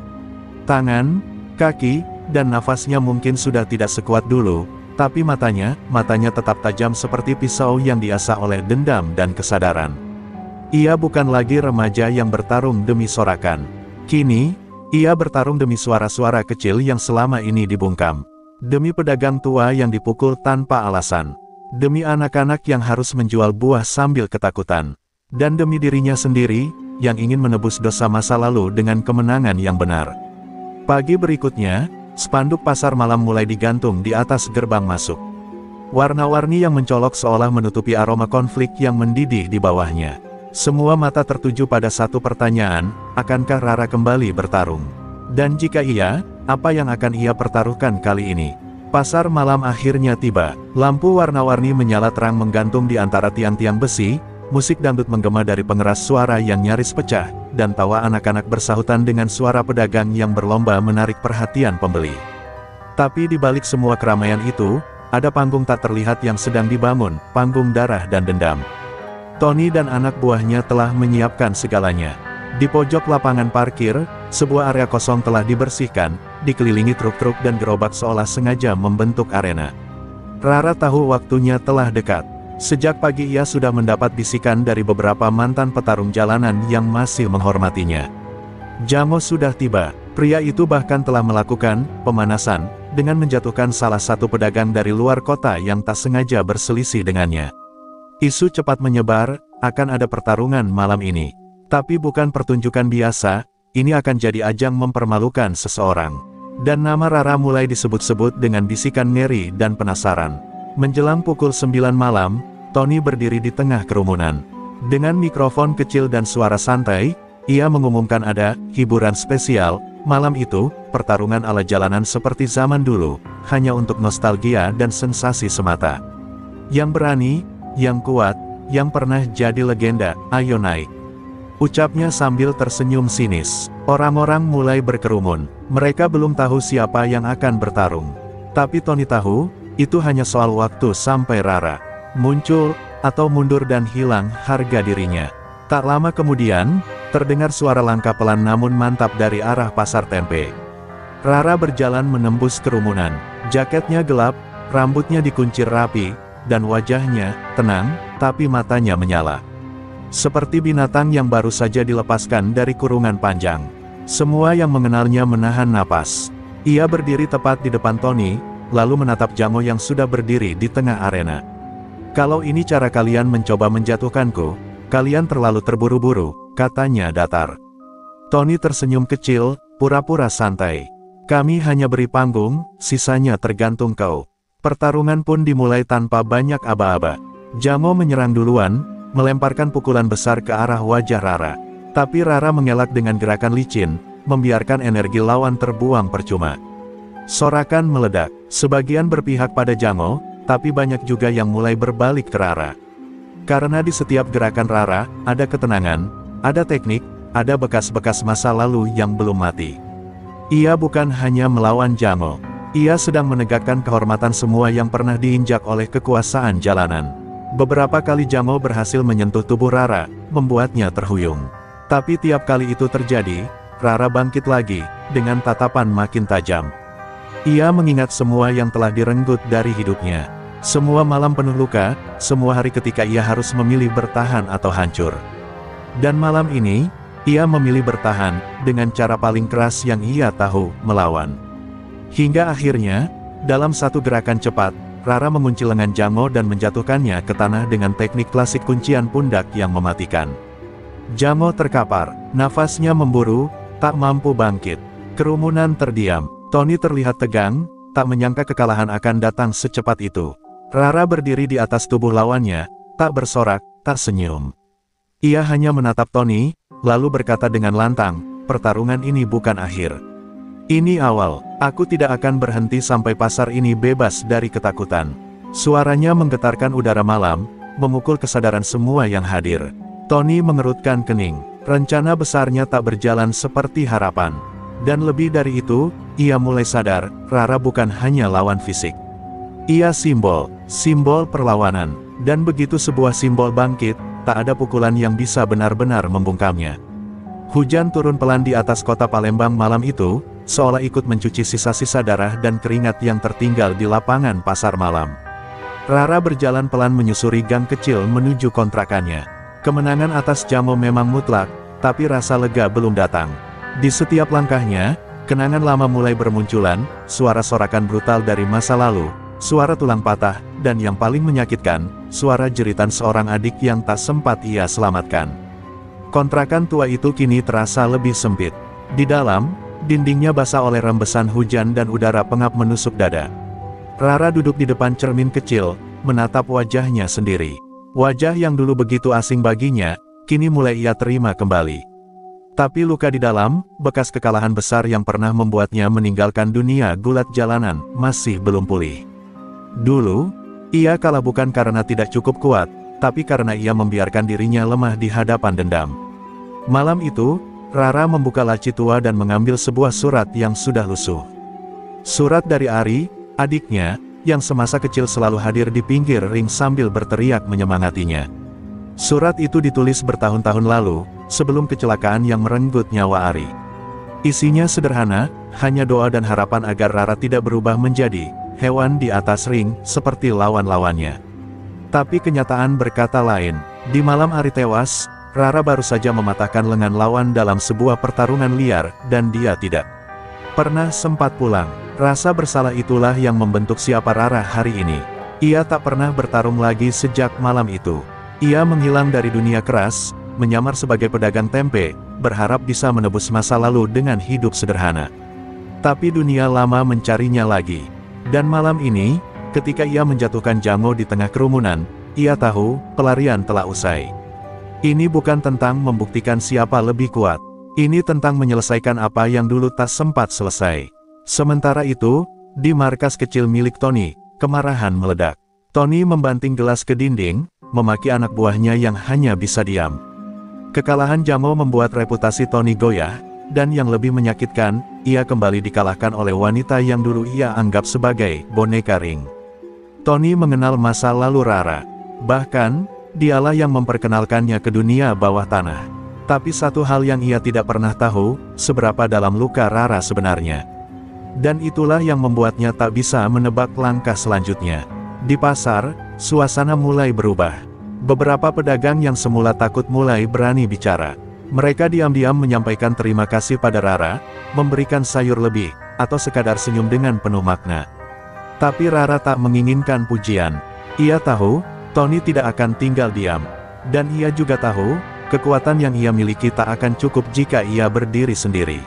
Tangan, kaki, dan nafasnya mungkin sudah tidak sekuat dulu, tapi matanya tetap tajam seperti pisau yang diasah oleh dendam dan kesadaran. Ia bukan lagi remaja yang bertarung demi sorakan. Kini, ia bertarung demi suara-suara kecil yang selama ini dibungkam. Demi pedagang tua yang dipukul tanpa alasan. Demi anak-anak yang harus menjual buah sambil ketakutan. Dan demi dirinya sendiri, yang ingin menebus dosa masa lalu dengan kemenangan yang benar. Pagi berikutnya, spanduk pasar malam mulai digantung di atas gerbang masuk. Warna-warni yang mencolok seolah menutupi aroma konflik yang mendidih di bawahnya. Semua mata tertuju pada satu pertanyaan, akankah Rara kembali bertarung? Dan jika iya, apa yang akan ia pertaruhkan kali ini? Pasar malam akhirnya tiba. Lampu warna-warni menyala terang menggantung di antara tiang-tiang besi, musik dangdut menggema dari pengeras suara yang nyaris pecah, dan tawa anak-anak bersahutan dengan suara pedagang yang berlomba menarik perhatian pembeli. Tapi di balik semua keramaian itu, ada panggung tak terlihat yang sedang dibangun, panggung darah dan dendam. Tony dan anak buahnya telah menyiapkan segalanya. Di pojok lapangan parkir, sebuah area kosong telah dibersihkan, dikelilingi truk-truk dan gerobak seolah sengaja membentuk arena. Rara tahu waktunya telah dekat. Sejak pagi ia sudah mendapat bisikan dari beberapa mantan petarung jalanan yang masih menghormatinya. Jango sudah tiba. Pria itu bahkan telah melakukan pemanasan, dengan menjatuhkan salah satu pedagang dari luar kota yang tak sengaja berselisih dengannya. Isu cepat menyebar, akan ada pertarungan malam ini. Tapi bukan pertunjukan biasa, ini akan jadi ajang mempermalukan seseorang. Dan nama Rara mulai disebut-sebut dengan bisikan ngeri dan penasaran. Menjelang pukul 9 malam, Tony berdiri di tengah kerumunan. Dengan mikrofon kecil dan suara santai, ia mengumumkan ada hiburan spesial. Malam itu, pertarungan ala jalanan seperti zaman dulu, hanya untuk nostalgia dan sensasi semata. Yang berani, yang kuat, yang pernah jadi legenda, ayo naik. Ucapnya sambil tersenyum sinis. Orang-orang mulai berkerumun. Mereka belum tahu siapa yang akan bertarung. Tapi Tony tahu, itu hanya soal waktu sampai Rara muncul, atau mundur dan hilang harga dirinya. Tak lama kemudian, terdengar suara langkah pelan namun mantap dari arah pasar tempe. Rara berjalan menembus kerumunan. Jaketnya gelap, rambutnya dikuncir rapi, dan wajahnya tenang, tapi matanya menyala. Seperti binatang yang baru saja dilepaskan dari kurungan panjang. Semua yang mengenalnya menahan napas. Ia berdiri tepat di depan Tony, lalu menatap Jango yang sudah berdiri di tengah arena. Kalau ini cara kalian mencoba menjatuhkanku, kalian terlalu terburu-buru, katanya datar. Tony tersenyum kecil, pura-pura santai. Kami hanya beri panggung, sisanya tergantung kau. Pertarungan pun dimulai tanpa banyak aba-aba. Jango menyerang duluan, melemparkan pukulan besar ke arah wajah Rara. Tapi Rara mengelak dengan gerakan licin, membiarkan energi lawan terbuang percuma. Sorakan meledak. Sebagian berpihak pada Jango, tapi banyak juga yang mulai berbalik ke Rara. Karena di setiap gerakan Rara, ada ketenangan, ada teknik, ada bekas-bekas masa lalu yang belum mati. Ia bukan hanya melawan Jango. Ia sedang menegakkan kehormatan semua yang pernah diinjak oleh kekuasaan jalanan. Beberapa kali Jango berhasil menyentuh tubuh Rara, membuatnya terhuyung. Tapi tiap kali itu terjadi, Rara bangkit lagi, dengan tatapan makin tajam. Ia mengingat semua yang telah direnggut dari hidupnya. Semua malam penuh luka, semua hari ketika ia harus memilih bertahan atau hancur. Dan malam ini, ia memilih bertahan, dengan cara paling keras yang ia tahu, melawan. Hingga akhirnya, dalam satu gerakan cepat, Rara mengunci lengan Jango dan menjatuhkannya ke tanah dengan teknik klasik kuncian pundak yang mematikan. Jango terkapar, nafasnya memburu, tak mampu bangkit. Kerumunan terdiam. Tony terlihat tegang, tak menyangka kekalahan akan datang secepat itu. Rara berdiri di atas tubuh lawannya, tak bersorak, tak senyum. Ia hanya menatap Tony, lalu berkata dengan lantang, pertarungan ini bukan akhir. Ini awal, aku tidak akan berhenti sampai pasar ini bebas dari ketakutan. Suaranya menggetarkan udara malam, memukul kesadaran semua yang hadir. Tony mengerutkan kening, rencana besarnya tak berjalan seperti harapan. Dan lebih dari itu, ia mulai sadar, Rara bukan hanya lawan fisik. Ia simbol perlawanan, dan begitu sebuah simbol bangkit, tak ada pukulan yang bisa benar-benar membungkamnya. Hujan turun pelan di atas kota Palembang malam itu, seolah ikut mencuci sisa-sisa darah dan keringat yang tertinggal di lapangan pasar malam. Rara berjalan pelan menyusuri gang kecil menuju kontrakannya. Kemenangan atas Jamo memang mutlak, tapi rasa lega belum datang. Di setiap langkahnya, kenangan lama mulai bermunculan, suara sorakan brutal dari masa lalu, suara tulang patah, dan yang paling menyakitkan, suara jeritan seorang adik yang tak sempat ia selamatkan. Kontrakan tua itu kini terasa lebih sempit. Di dalam, dindingnya basah oleh rembesan hujan dan udara pengap menusuk dada. Rara duduk di depan cermin kecil, menatap wajahnya sendiri. Wajah yang dulu begitu asing baginya, kini mulai ia terima kembali. Tapi luka di dalam, bekas kekalahan besar yang pernah membuatnya meninggalkan dunia gulat jalanan, masih belum pulih. Dulu, ia kalah bukan karena tidak cukup kuat, tapi karena ia membiarkan dirinya lemah di hadapan dendam. Malam itu, Rara membuka laci tua dan mengambil sebuah surat yang sudah lusuh. Surat dari Ari, adiknya, yang semasa kecil selalu hadir di pinggir ring sambil berteriak menyemangatinya. Surat itu ditulis bertahun-tahun lalu, sebelum kecelakaan yang merenggut nyawa Ari. Isinya sederhana, hanya doa dan harapan agar Rara tidak berubah menjadi hewan di atas ring, seperti lawan-lawannya. Tapi kenyataan berkata lain. Di malam Ari tewas, Rara baru saja mematahkan lengan lawan dalam sebuah pertarungan liar, dan dia tidak pernah sempat pulang. Rasa bersalah itulah yang membentuk siapa Rara hari ini. Ia tak pernah bertarung lagi sejak malam itu. Ia menghilang dari dunia keras, menyamar sebagai pedagang tempe, berharap bisa menebus masa lalu dengan hidup sederhana. Tapi dunia lama mencarinya lagi. Dan malam ini, ketika ia menjatuhkan Jamo di tengah kerumunan, ia tahu, pelarian telah usai. Ini bukan tentang membuktikan siapa lebih kuat. Ini tentang menyelesaikan apa yang dulu tak sempat selesai. Sementara itu, di markas kecil milik Tony, kemarahan meledak. Tony membanting gelas ke dinding, memaki anak buahnya yang hanya bisa diam. Kekalahan Jamo membuat reputasi Tony goyah, dan yang lebih menyakitkan, ia kembali dikalahkan oleh wanita yang dulu ia anggap sebagai boneka ring. Tony mengenal masa lalu Rara. Bahkan, dialah yang memperkenalkannya ke dunia bawah tanah. Tapi satu hal yang ia tidak pernah tahu, seberapa dalam luka Rara sebenarnya. Dan itulah yang membuatnya tak bisa menebak langkah selanjutnya. Di pasar, suasana mulai berubah. Beberapa pedagang yang semula takut mulai berani bicara. Mereka diam-diam menyampaikan terima kasih pada Rara, memberikan sayur lebih, atau sekadar senyum dengan penuh makna. Tapi Rara tak menginginkan pujian. Ia tahu, Tony tidak akan tinggal diam. Dan ia juga tahu, kekuatan yang ia miliki tak akan cukup jika ia berdiri sendiri.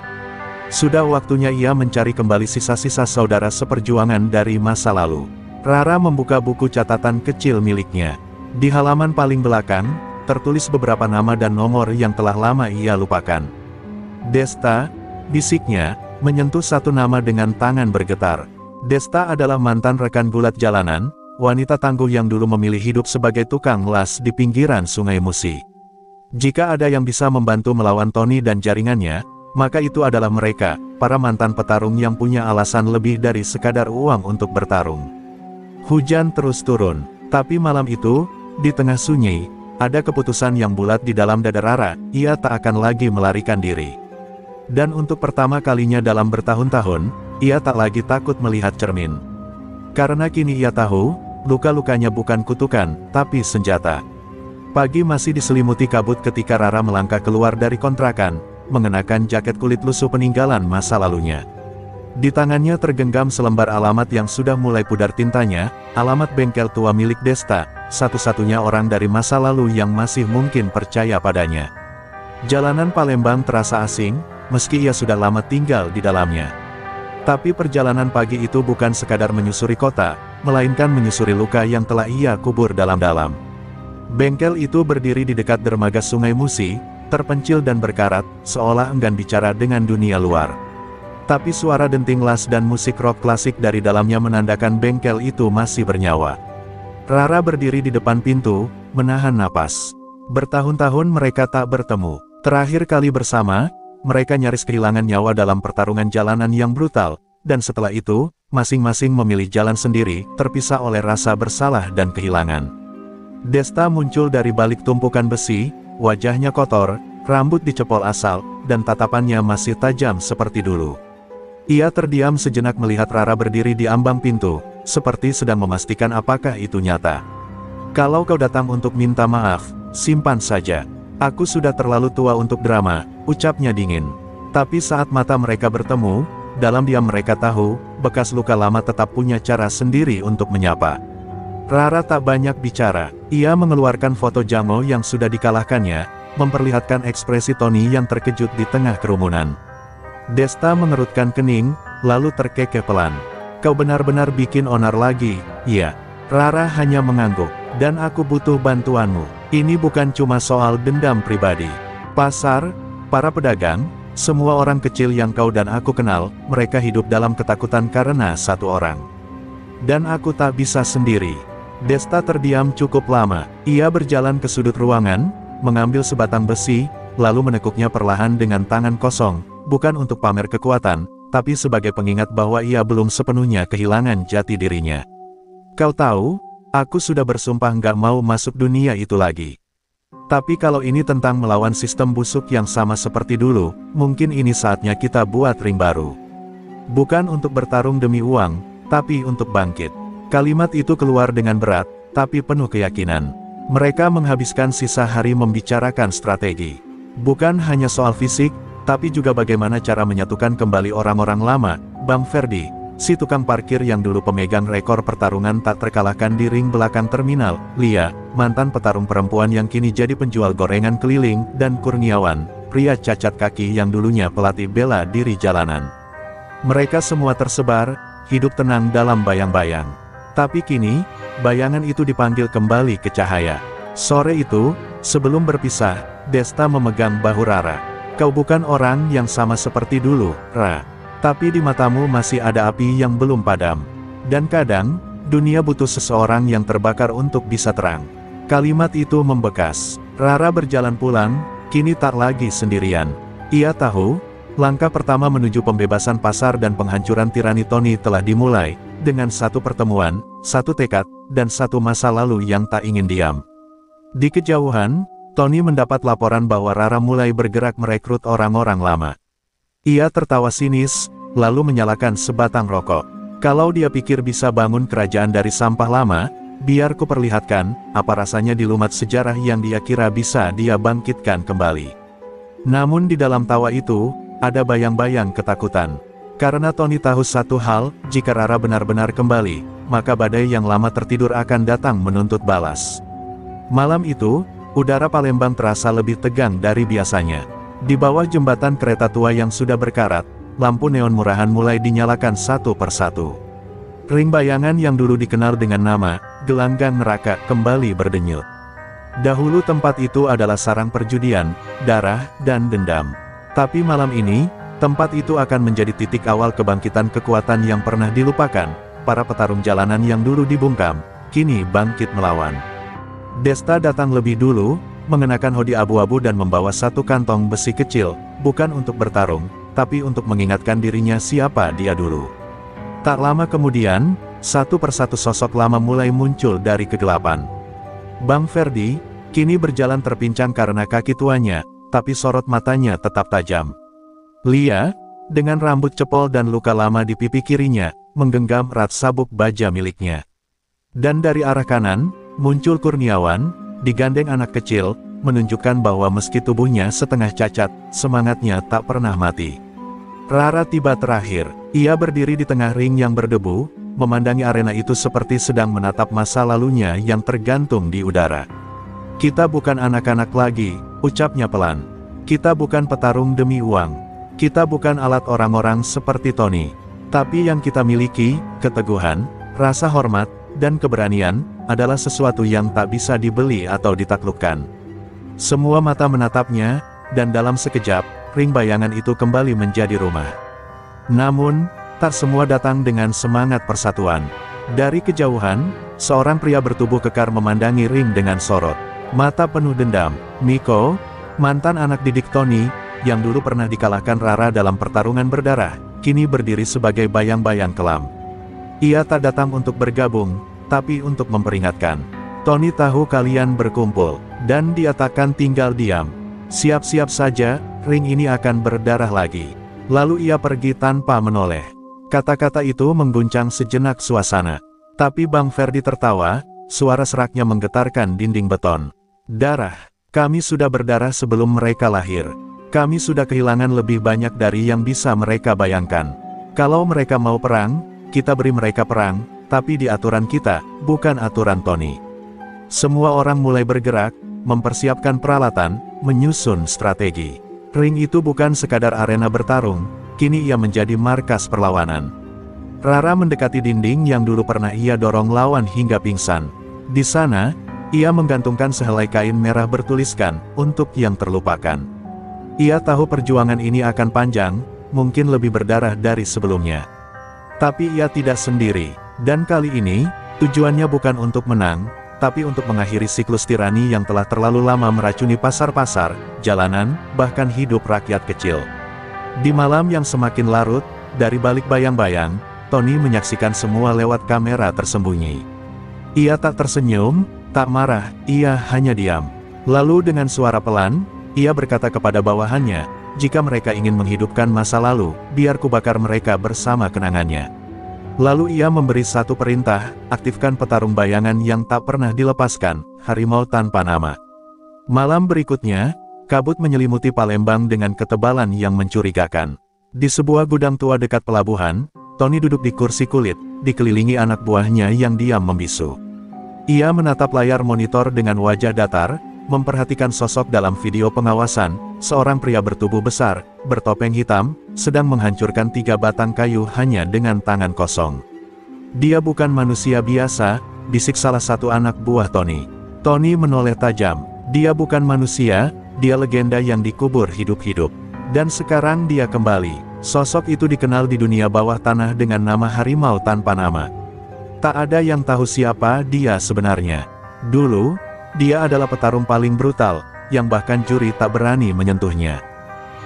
Sudah waktunya ia mencari kembali sisa-sisa saudara seperjuangan dari masa lalu. Rara membuka buku catatan kecil miliknya. Di halaman paling belakang, tertulis beberapa nama dan nomor yang telah lama ia lupakan. Desta, bisiknya, menyentuh satu nama dengan tangan bergetar. Desta adalah mantan rekan gulat jalanan, wanita tangguh yang dulu memilih hidup sebagai tukang las di pinggiran Sungai Musi. Jika ada yang bisa membantu melawan Tony dan jaringannya, maka itu adalah mereka, para mantan petarung yang punya alasan lebih dari sekadar uang untuk bertarung. Hujan terus turun, tapi malam itu, di tengah sunyi, ada keputusan yang bulat di dalam dada Rara, ia tak akan lagi melarikan diri. Dan untuk pertama kalinya dalam bertahun-tahun, ia tak lagi takut melihat cermin. Karena kini ia tahu, luka-lukanya bukan kutukan, tapi senjata. Pagi masih diselimuti kabut ketika Rara melangkah keluar dari kontrakan, mengenakan jaket kulit lusuh peninggalan masa lalunya. Di tangannya tergenggam selembar alamat yang sudah mulai pudar tintanya, alamat bengkel tua milik Desta, satu-satunya orang dari masa lalu yang masih mungkin percaya padanya. Jalanan Palembang terasa asing, meski ia sudah lama tinggal di dalamnya. Tapi perjalanan pagi itu bukan sekadar menyusuri kota, melainkan menyusuri luka yang telah ia kubur dalam-dalam. Bengkel itu berdiri di dekat dermaga Sungai Musi, terpencil dan berkarat, seolah enggan bicara dengan dunia luar. Tapi suara denting las dan musik rock klasik dari dalamnya menandakan bengkel itu masih bernyawa. Rara berdiri di depan pintu, menahan napas. Bertahun-tahun mereka tak bertemu. Terakhir kali bersama, mereka nyaris kehilangan nyawa dalam pertarungan jalanan yang brutal, dan setelah itu, masing-masing memilih jalan sendiri, terpisah oleh rasa bersalah dan kehilangan. Desta muncul dari balik tumpukan besi, wajahnya kotor, rambut dicepol asal, dan tatapannya masih tajam seperti dulu. Ia terdiam sejenak melihat Rara berdiri di ambang pintu, seperti sedang memastikan apakah itu nyata. Kalau kau datang untuk minta maaf, simpan saja. Aku sudah terlalu tua untuk drama, ucapnya dingin. Tapi saat mata mereka bertemu, dalam diam mereka tahu, bekas luka lama tetap punya cara sendiri untuk menyapa. Rara tak banyak bicara, ia mengeluarkan foto Jamo yang sudah dikalahkannya, memperlihatkan ekspresi Tony yang terkejut di tengah kerumunan. Desta mengerutkan kening, lalu terkekeh pelan. Kau benar-benar bikin onar lagi, iya. Rara hanya mengangguk, dan aku butuh bantuanmu. Ini bukan cuma soal dendam pribadi. Pasar, para pedagang, semua orang kecil yang kau dan aku kenal, mereka hidup dalam ketakutan karena satu orang. Dan aku tak bisa sendiri. Desta terdiam cukup lama, ia berjalan ke sudut ruangan, mengambil sebatang besi, lalu menekuknya perlahan dengan tangan kosong, bukan untuk pamer kekuatan, tapi sebagai pengingat bahwa ia belum sepenuhnya kehilangan jati dirinya. Kau tahu, aku sudah bersumpah nggak mau masuk dunia itu lagi. Tapi kalau ini tentang melawan sistem busuk yang sama seperti dulu, mungkin ini saatnya kita buat ring baru. Bukan untuk bertarung demi uang, tapi untuk bangkit. Kalimat itu keluar dengan berat, tapi penuh keyakinan. Mereka menghabiskan sisa hari membicarakan strategi. Bukan hanya soal fisik, tapi juga bagaimana cara menyatukan kembali orang-orang lama. Bang Ferdi, si tukang parkir yang dulu pemegang rekor pertarungan tak terkalahkan di ring belakang terminal, Lia, mantan petarung perempuan yang kini jadi penjual gorengan keliling, dan Kurniawan, pria cacat kaki yang dulunya pelatih bela diri jalanan. Mereka semua tersebar, hidup tenang dalam bayang-bayang. Tapi kini, bayangan itu dipanggil kembali ke cahaya. Sore itu, sebelum berpisah, Desta memegang bahu Rara. Kau bukan orang yang sama seperti dulu, Ra. Tapi di matamu masih ada api yang belum padam. Dan kadang, dunia butuh seseorang yang terbakar untuk bisa terang. Kalimat itu membekas. Rara berjalan pulang, kini tak lagi sendirian. Ia tahu, langkah pertama menuju pembebasan pasar dan penghancuran tirani Tony telah dimulai, dengan satu pertemuan, satu tekad, dan satu masa lalu yang tak ingin diam. Di kejauhan, Tony mendapat laporan bahwa Rara mulai bergerak merekrut orang-orang lama. Ia tertawa sinis, lalu menyalakan sebatang rokok. Kalau dia pikir bisa bangun kerajaan dari sampah lama, biar ku perlihatkan, apa rasanya dilumat sejarah yang dia kira bisa dia bangkitkan kembali. Namun di dalam tawa itu, ada bayang-bayang ketakutan. Karena Tony tahu satu hal, jika Rara benar-benar kembali, maka badai yang lama tertidur akan datang menuntut balas. Malam itu, udara Palembang terasa lebih tegang dari biasanya. Di bawah jembatan kereta tua yang sudah berkarat, lampu neon murahan mulai dinyalakan satu persatu. Ring bayangan yang dulu dikenal dengan nama Gelanggang Neraka kembali berdenyut. Dahulu tempat itu adalah sarang perjudian, darah, dan dendam. Tapi malam ini, tempat itu akan menjadi titik awal kebangkitan kekuatan yang pernah dilupakan. Para petarung jalanan yang dulu dibungkam, kini bangkit melawan. Desta datang lebih dulu, mengenakan hoodie abu-abu dan membawa satu kantong besi kecil, bukan untuk bertarung, tapi untuk mengingatkan dirinya siapa dia dulu. Tak lama kemudian, satu persatu sosok lama mulai muncul dari kegelapan. Bang Ferdi, kini berjalan terpincang karena kaki tuanya, tapi sorot matanya tetap tajam. Lia, dengan rambut cepol dan luka lama di pipi kirinya, menggenggam erat sabuk baja miliknya. Dan dari arah kanan, muncul Kurniawan, digandeng anak kecil, menunjukkan bahwa meski tubuhnya setengah cacat, semangatnya tak pernah mati. Rara tiba terakhir, ia berdiri di tengah ring yang berdebu, memandangi arena itu seperti sedang menatap masa lalunya yang tergantung di udara. Kita bukan anak-anak lagi, ucapnya pelan. Kita bukan petarung demi uang. Kita bukan alat orang-orang seperti Tony. Tapi yang kita miliki, keteguhan, Rasa hormat dan keberanian adalah sesuatu yang tak bisa dibeli atau ditaklukkan. Semua mata menatapnya, dan dalam sekejap, ring bayangan itu kembali menjadi rumah. Namun, tak semua datang dengan semangat persatuan. Dari kejauhan, seorang pria bertubuh kekar memandangi ring dengan sorot. Mata penuh dendam. Miko, mantan anak didik Tony, yang dulu pernah dikalahkan Rara dalam pertarungan berdarah, kini berdiri sebagai bayang-bayang kelam. Ia tak datang untuk bergabung, tapi untuk memperingatkan. Tony tahu kalian berkumpul, dan dia takkan tinggal diam. Siap-siap saja, ring ini akan berdarah lagi. Lalu ia pergi tanpa menoleh. Kata-kata itu mengguncang sejenak suasana. Tapi Bang Ferdi tertawa, suara seraknya menggetarkan dinding beton. Darah. Kami sudah berdarah sebelum mereka lahir. Kami sudah kehilangan lebih banyak dari yang bisa mereka bayangkan. Kalau mereka mau perang, kita beri mereka perang, tapi di aturan kita, bukan aturan Tony. Semua orang mulai bergerak, mempersiapkan peralatan, menyusun strategi. Ring itu bukan sekadar arena bertarung, kini ia menjadi markas perlawanan. Rara mendekati dinding yang dulu pernah ia dorong lawan hingga pingsan. Di sana, ia menggantungkan sehelai kain merah bertuliskan, untuk yang terlupakan. Ia tahu perjuangan ini akan panjang, mungkin lebih berdarah dari sebelumnya. Tapi ia tidak sendiri, dan kali ini, tujuannya bukan untuk menang, tapi untuk mengakhiri siklus tirani yang telah terlalu lama meracuni pasar-pasar, jalanan, bahkan hidup rakyat kecil. Di malam yang semakin larut, dari balik bayang-bayang, Tony menyaksikan semua lewat kamera tersembunyi. Ia tak tersenyum, tak marah, ia hanya diam. Lalu dengan suara pelan, ia berkata kepada bawahannya, jika mereka ingin menghidupkan masa lalu, biar kubakar mereka bersama kenangannya. Lalu ia memberi satu perintah, aktifkan petarung bayangan yang tak pernah dilepaskan, harimau tanpa nama. Malam berikutnya, kabut menyelimuti Palembang dengan ketebalan yang mencurigakan. Di sebuah gudang tua dekat pelabuhan, Tony duduk di kursi kulit, dikelilingi anak buahnya yang diam membisu. Ia menatap layar monitor dengan wajah datar, memperhatikan sosok dalam video pengawasan, seorang pria bertubuh besar, bertopeng hitam, sedang menghancurkan 3 batang kayu hanya dengan tangan kosong. Dia bukan manusia biasa, bisik salah satu anak buah Tony. Tony menoleh tajam. Dia bukan manusia, dia legenda yang dikubur hidup-hidup. Dan sekarang dia kembali. Sosok itu dikenal di dunia bawah tanah dengan nama harimau tanpa nama. Tak ada yang tahu siapa dia sebenarnya. Dulu, dia adalah petarung paling brutal, yang bahkan juri tak berani menyentuhnya.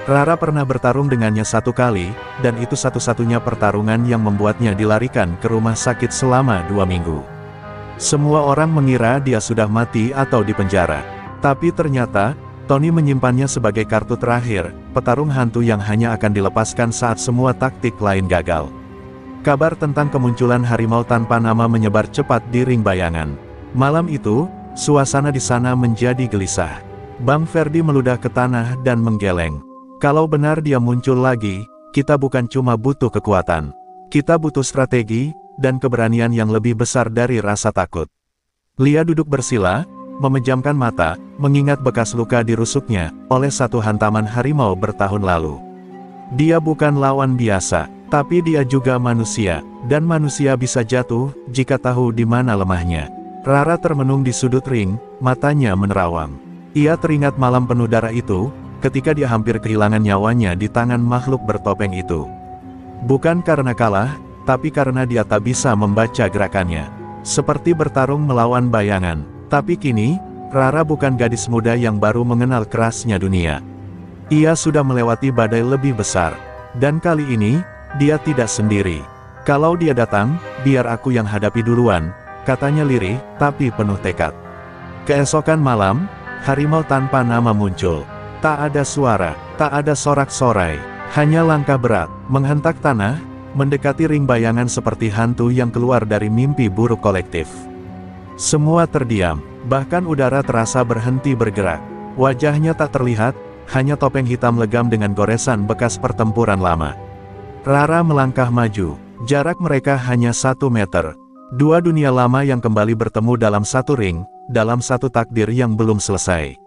Rara pernah bertarung dengannya 1 kali, dan itu satu-satunya pertarungan yang membuatnya dilarikan ke rumah sakit selama 2 minggu. Semua orang mengira dia sudah mati atau dipenjara. Tapi ternyata, Tony menyimpannya sebagai kartu terakhir, petarung hantu yang hanya akan dilepaskan saat semua taktik lain gagal. Kabar tentang kemunculan harimau tanpa nama menyebar cepat di ring bayangan. Malam itu, suasana di sana menjadi gelisah. Bang Ferdi meludah ke tanah dan menggeleng. Kalau benar dia muncul lagi, kita bukan cuma butuh kekuatan. Kita butuh strategi, dan keberanian yang lebih besar dari rasa takut. Lia duduk bersila, memejamkan mata, mengingat bekas luka di rusuknya, oleh satu hantaman harimau bertahun lalu. Dia bukan lawan biasa, tapi dia juga manusia, dan manusia bisa jatuh, jika tahu di mana lemahnya. Rara termenung di sudut ring, matanya menerawang. Ia teringat malam penuh darah itu, ketika dia hampir kehilangan nyawanya di tangan makhluk bertopeng itu. Bukan karena kalah, tapi karena dia tak bisa membaca gerakannya. Seperti bertarung melawan bayangan. Tapi kini, Rara bukan gadis muda yang baru mengenal kerasnya dunia. Ia sudah melewati badai lebih besar. Dan kali ini, dia tidak sendiri. Kalau dia datang, biar aku yang hadapi duluan, katanya lirih, tapi penuh tekad. Keesokan malam, harimau tanpa nama muncul. Tak ada suara, tak ada sorak-sorai, hanya langkah berat, menghentak tanah, mendekati ring bayangan seperti hantu yang keluar dari mimpi buruk kolektif. Semua terdiam, bahkan udara terasa berhenti bergerak. Wajahnya tak terlihat, hanya topeng hitam legam dengan goresan bekas pertempuran lama. Rara melangkah maju, jarak mereka hanya 1 meter. 2 dunia lama yang kembali bertemu dalam satu ring, dalam satu takdir yang belum selesai.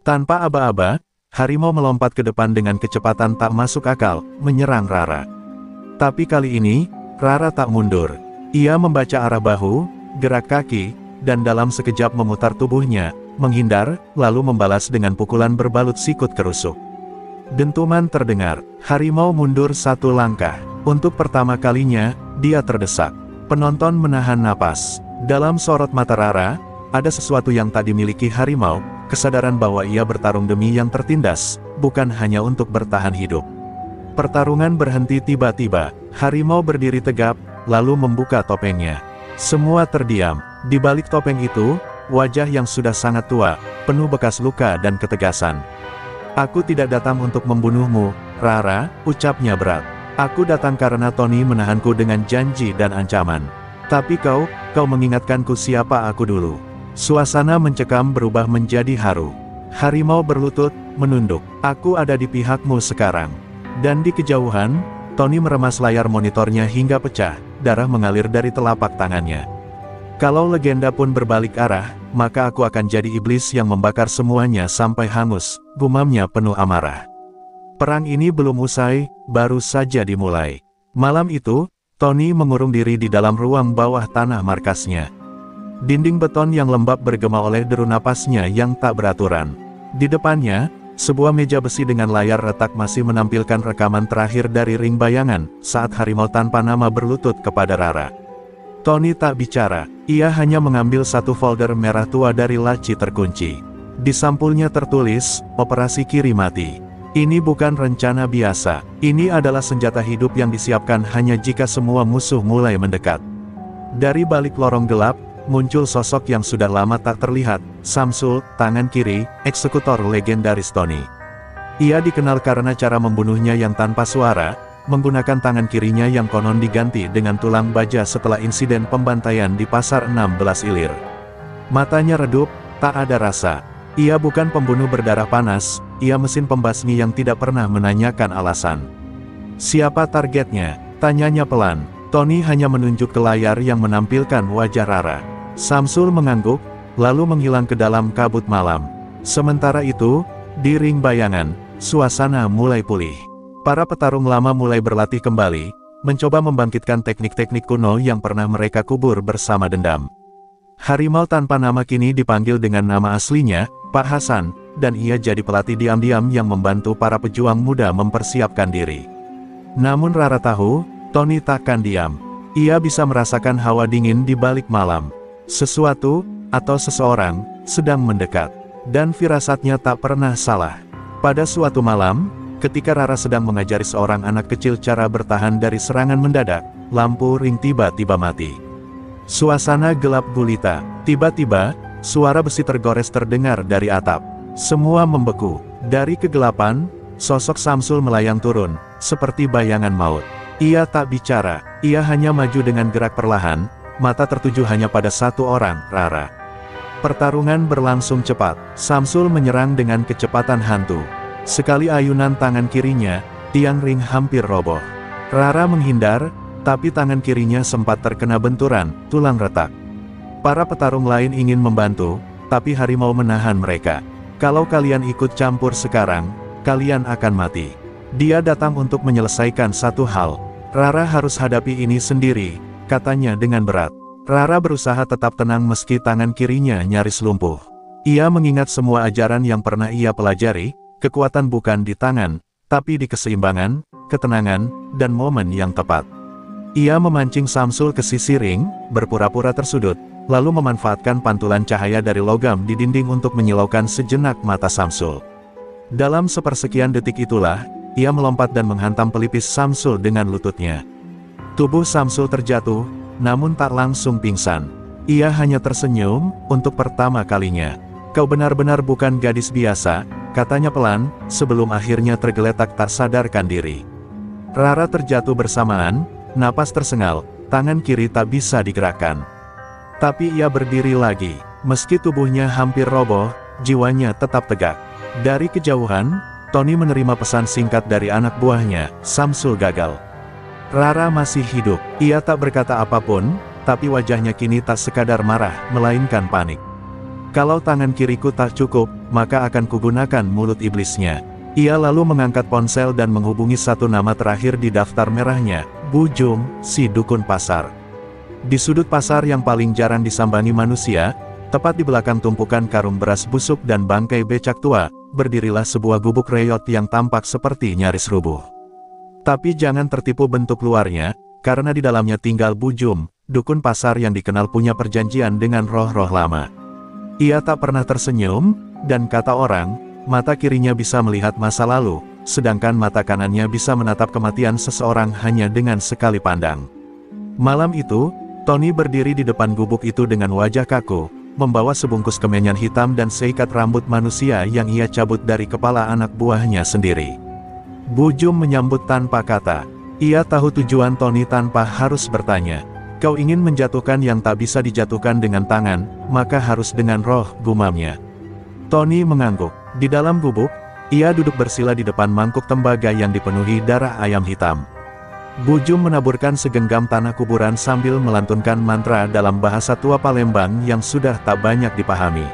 Tanpa aba-aba, harimau melompat ke depan dengan kecepatan tak masuk akal, menyerang Rara. Tapi kali ini, Rara tak mundur. Ia membaca arah bahu, gerak kaki, dan dalam sekejap memutar tubuhnya, menghindar, lalu membalas dengan pukulan berbalut sikut kerusuk. Dentuman terdengar, harimau mundur satu langkah. Untuk pertama kalinya, dia terdesak. Penonton menahan napas. Dalam sorot mata Rara, ada sesuatu yang tak dimiliki harimau, kesadaran bahwa ia bertarung demi yang tertindas, bukan hanya untuk bertahan hidup. Pertarungan berhenti tiba-tiba, harimau berdiri tegap, lalu membuka topengnya. Semua terdiam. Di balik topeng itu, wajah yang sudah sangat tua, penuh bekas luka dan ketegasan. "Aku tidak datang untuk membunuhmu, Rara," ucapnya berat. "Aku datang karena Tony menahanku dengan janji dan ancaman. Tapi kau mengingatkanku siapa aku dulu." Suasana mencekam berubah menjadi haru. Harimau berlutut, menunduk. "Aku ada di pihakmu sekarang." Dan di kejauhan, Tony meremas layar monitornya hingga pecah, darah mengalir dari telapak tangannya. "Kalau legenda pun berbalik arah, maka aku akan jadi iblis yang membakar semuanya sampai hangus," gumamnya penuh amarah. Perang ini belum usai, baru saja dimulai. Malam itu, Tony mengurung diri di dalam ruang bawah tanah markasnya. Dinding beton yang lembab bergema oleh deru napasnya yang tak beraturan. Di depannya, sebuah meja besi dengan layar retak masih menampilkan rekaman terakhir dari ring bayangan, saat harimau tanpa nama berlutut kepada Rara. Tony tak bicara, ia hanya mengambil satu folder merah tua dari laci terkunci. Di sampulnya tertulis, "Operasi Kiri Mati." Ini bukan rencana biasa, ini adalah senjata hidup yang disiapkan hanya jika semua musuh mulai mendekat. Dari balik lorong gelap, muncul sosok yang sudah lama tak terlihat, Samsul, tangan kiri, eksekutor legendaris Tony. Ia dikenal karena cara membunuhnya yang tanpa suara, menggunakan tangan kirinya yang konon diganti dengan tulang baja setelah insiden pembantaian di Pasar 16 Ilir. Matanya redup, tak ada rasa. Ia bukan pembunuh berdarah panas, ia mesin pembasmi yang tidak pernah menanyakan alasan. "Siapa targetnya?" tanyanya pelan. Tony hanya menunjuk ke layar yang menampilkan wajah Rara. Samsul mengangguk, lalu menghilang ke dalam kabut malam. Sementara itu, di ring bayangan, suasana mulai pulih. Para petarung lama mulai berlatih kembali, mencoba membangkitkan teknik-teknik kuno yang pernah mereka kubur bersama dendam. Harimau tanpa nama kini dipanggil dengan nama aslinya, Pak Hasan, dan ia jadi pelatih diam-diam yang membantu para pejuang muda mempersiapkan diri. Namun Rara tahu, Tony takkan diam. Ia bisa merasakan hawa dingin di balik malam. Sesuatu, atau seseorang, sedang mendekat. Dan firasatnya tak pernah salah. Pada suatu malam, ketika Rara sedang mengajari seorang anak kecil cara bertahan dari serangan mendadak, lampu ring tiba-tiba mati. Suasana gelap gulita. Tiba-tiba, suara besi tergores terdengar dari atap. Semua membeku. Dari kegelapan, sosok Samsul melayang turun, seperti bayangan maut. Ia tak bicara, ia hanya maju dengan gerak perlahan, mata tertuju hanya pada satu orang, Rara. Pertarungan berlangsung cepat. Samsul menyerang dengan kecepatan hantu. Sekali ayunan tangan kirinya, tiang ring hampir roboh. Rara menghindar, tapi tangan kirinya sempat terkena benturan, tulang retak. Para petarung lain ingin membantu, tapi harimau menahan mereka. "Kalau kalian ikut campur sekarang, kalian akan mati." Dia datang untuk menyelesaikan satu hal. Rara harus hadapi ini sendiri, katanya dengan berat. Rara berusaha tetap tenang meski tangan kirinya nyaris lumpuh. Ia mengingat semua ajaran yang pernah ia pelajari, kekuatan bukan di tangan, tapi di keseimbangan, ketenangan, dan momen yang tepat. Ia memancing Samsul ke sisi ring, berpura-pura tersudut, lalu memanfaatkan pantulan cahaya dari logam di dinding untuk menyilaukan sejenak mata Samsul. Dalam sepersekian detik itulah, ia melompat dan menghantam pelipis Samsul dengan lututnya. Tubuh Samsul terjatuh, namun tak langsung pingsan. Ia hanya tersenyum, untuk pertama kalinya. "Kau benar-benar bukan gadis biasa," katanya pelan, sebelum akhirnya tergeletak tak sadarkan diri. Rara terjatuh bersamaan, napas tersengal, tangan kiri tak bisa digerakkan. Tapi ia berdiri lagi. Meski tubuhnya hampir roboh, jiwanya tetap tegak. Dari kejauhan, Tony menerima pesan singkat dari anak buahnya, Samsul gagal. Rara masih hidup. Ia tak berkata apapun, tapi wajahnya kini tak sekadar marah, melainkan panik. "Kalau tangan kiriku tak cukup, maka akan kugunakan mulut iblisnya." Ia lalu mengangkat ponsel dan menghubungi satu nama terakhir di daftar merahnya, Bu Jung, si dukun pasar. Di sudut pasar yang paling jarang disambangi manusia, tepat di belakang tumpukan karung beras busuk dan bangkai becak tua, berdirilah sebuah gubuk reot yang tampak seperti nyaris rubuh. Tapi jangan tertipu bentuk luarnya, karena di dalamnya tinggal Bujum, dukun pasar yang dikenal punya perjanjian dengan roh-roh lama. Ia tak pernah tersenyum, dan kata orang, mata kirinya bisa melihat masa lalu, sedangkan mata kanannya bisa menatap kematian seseorang hanya dengan sekali pandang. Malam itu, Tony berdiri di depan gubuk itu dengan wajah kaku, membawa sebungkus kemenyan hitam dan seikat rambut manusia yang ia cabut dari kepala anak buahnya sendiri. Bujum menyambut tanpa kata. Ia tahu tujuan Tony tanpa harus bertanya. Kau ingin menjatuhkan yang tak bisa dijatuhkan dengan tangan, maka harus dengan roh, gumamnya. Tony mengangguk. Di dalam gubuk, ia duduk bersila di depan mangkuk tembaga yang dipenuhi darah ayam hitam. Bujum menaburkan segenggam tanah kuburan sambil melantunkan mantra dalam bahasa tua Palembang yang sudah tak banyak dipahami.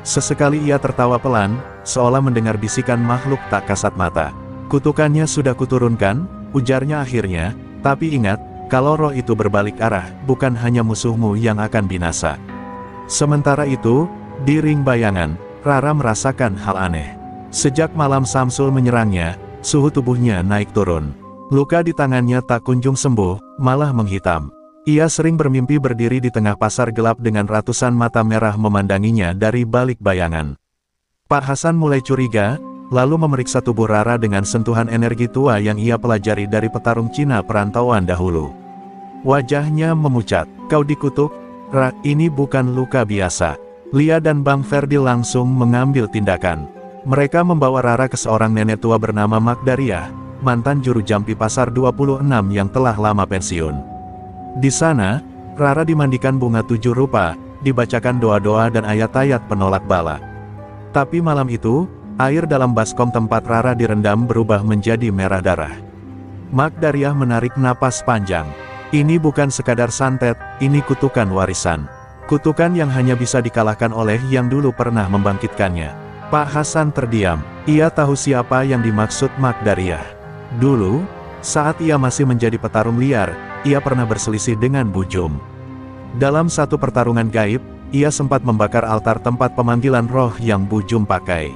Sesekali ia tertawa pelan, seolah mendengar bisikan makhluk tak kasat mata. Kutukannya sudah kuturunkan, ujarnya akhirnya, tapi ingat, kalau roh itu berbalik arah, bukan hanya musuhmu yang akan binasa. Sementara itu, di ring bayangan, Rara merasakan hal aneh. Sejak malam Samsul menyerangnya, suhu tubuhnya naik turun. Luka di tangannya tak kunjung sembuh, malah menghitam. Ia sering bermimpi berdiri di tengah pasar gelap dengan ratusan mata merah memandanginya dari balik bayangan. Pak Hasan mulai curiga, lalu memeriksa tubuh Rara dengan sentuhan energi tua yang ia pelajari dari petarung Cina perantauan dahulu. Wajahnya memucat. Kau dikutuk? Ra, ini bukan luka biasa. Lia dan Bang Ferdi langsung mengambil tindakan. Mereka membawa Rara ke seorang nenek tua bernama Magdariah, mantan juru jampi pasar 26 yang telah lama pensiun. Di sana, Rara dimandikan bunga 7 rupa, dibacakan doa-doa dan ayat-ayat penolak bala. Tapi malam itu, air dalam baskom tempat Rara direndam berubah menjadi merah darah. Magdariah menarik napas panjang. Ini bukan sekadar santet, ini kutukan warisan. Kutukan yang hanya bisa dikalahkan oleh yang dulu pernah membangkitkannya. Pak Hasan terdiam. Ia tahu siapa yang dimaksud Magdariah. Dulu, saat ia masih menjadi petarung liar, ia pernah berselisih dengan Bujum. Dalam satu pertarungan gaib, ia sempat membakar altar tempat pemanggilan roh yang Bujum pakai.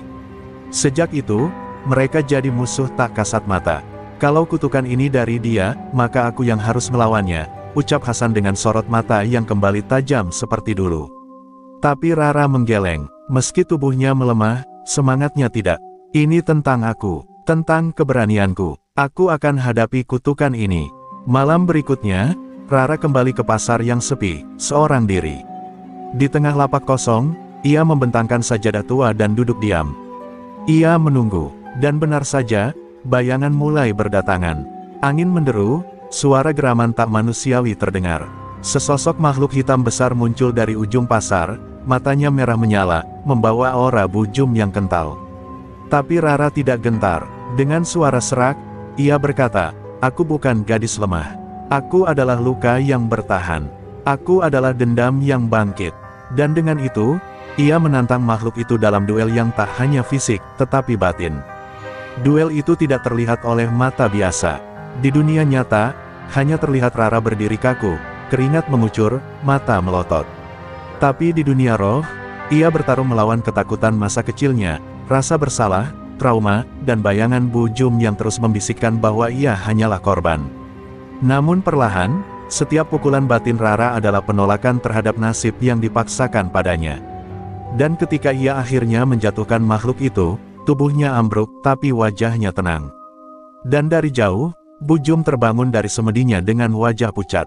Sejak itu, mereka jadi musuh tak kasat mata. Kalau kutukan ini dari dia, maka aku yang harus melawannya, ucap Hasan dengan sorot mata yang kembali tajam seperti dulu. Tapi Rara menggeleng, meski tubuhnya melemah, semangatnya tidak. Ini tentang aku, tentang keberanianku. Aku akan hadapi kutukan ini. Malam berikutnya, Rara kembali ke pasar yang sepi, seorang diri. Di tengah lapak kosong, ia membentangkan sajadah tua dan duduk diam. Ia menunggu, dan benar saja, bayangan mulai berdatangan. Angin menderu, suara geraman tak manusiawi terdengar. Sesosok makhluk hitam besar muncul dari ujung pasar, matanya merah menyala, membawa aura Bujum yang kental. Tapi Rara tidak gentar. Dengan suara serak, ia berkata, "Aku bukan gadis lemah. Aku adalah luka yang bertahan. Aku adalah dendam yang bangkit." Dan dengan itu, ia menantang makhluk itu dalam duel yang tak hanya fisik, tetapi batin. Duel itu tidak terlihat oleh mata biasa. Di dunia nyata, hanya terlihat Rara berdiri kaku, keringat mengucur, mata melotot. Tapi di dunia roh, ia bertarung melawan ketakutan masa kecilnya, rasa bersalah, trauma, dan bayangan Bujum yang terus membisikkan bahwa ia hanyalah korban. Namun perlahan, setiap pukulan batin Rara adalah penolakan terhadap nasib yang dipaksakan padanya. Dan ketika ia akhirnya menjatuhkan makhluk itu, tubuhnya ambruk, tapi wajahnya tenang. Dan dari jauh, Bujum terbangun dari semedinya dengan wajah pucat.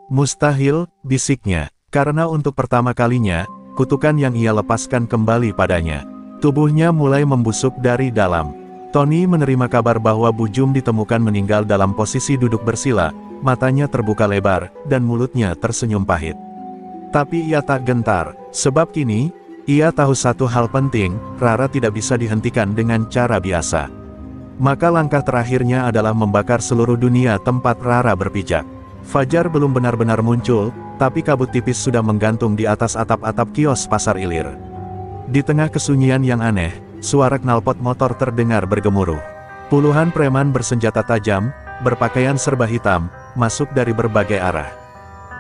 "Mustahil," bisiknya, karena untuk pertama kalinya, kutukan yang ia lepaskan kembali padanya. Tubuhnya mulai membusuk dari dalam. Tony menerima kabar bahwa Bujum ditemukan meninggal dalam posisi duduk bersila, matanya terbuka lebar, dan mulutnya tersenyum pahit. Tapi ia tak gentar, sebab kini, ia tahu satu hal penting, Rara tidak bisa dihentikan dengan cara biasa. Maka langkah terakhirnya adalah membakar seluruh dunia tempat Rara berpijak. Fajar belum benar-benar muncul, tapi kabut tipis sudah menggantung di atas atap-atap kios pasar Ilir. Di tengah kesunyian yang aneh, suara knalpot motor terdengar bergemuruh. Puluhan preman bersenjata tajam, berpakaian serba hitam, masuk dari berbagai arah.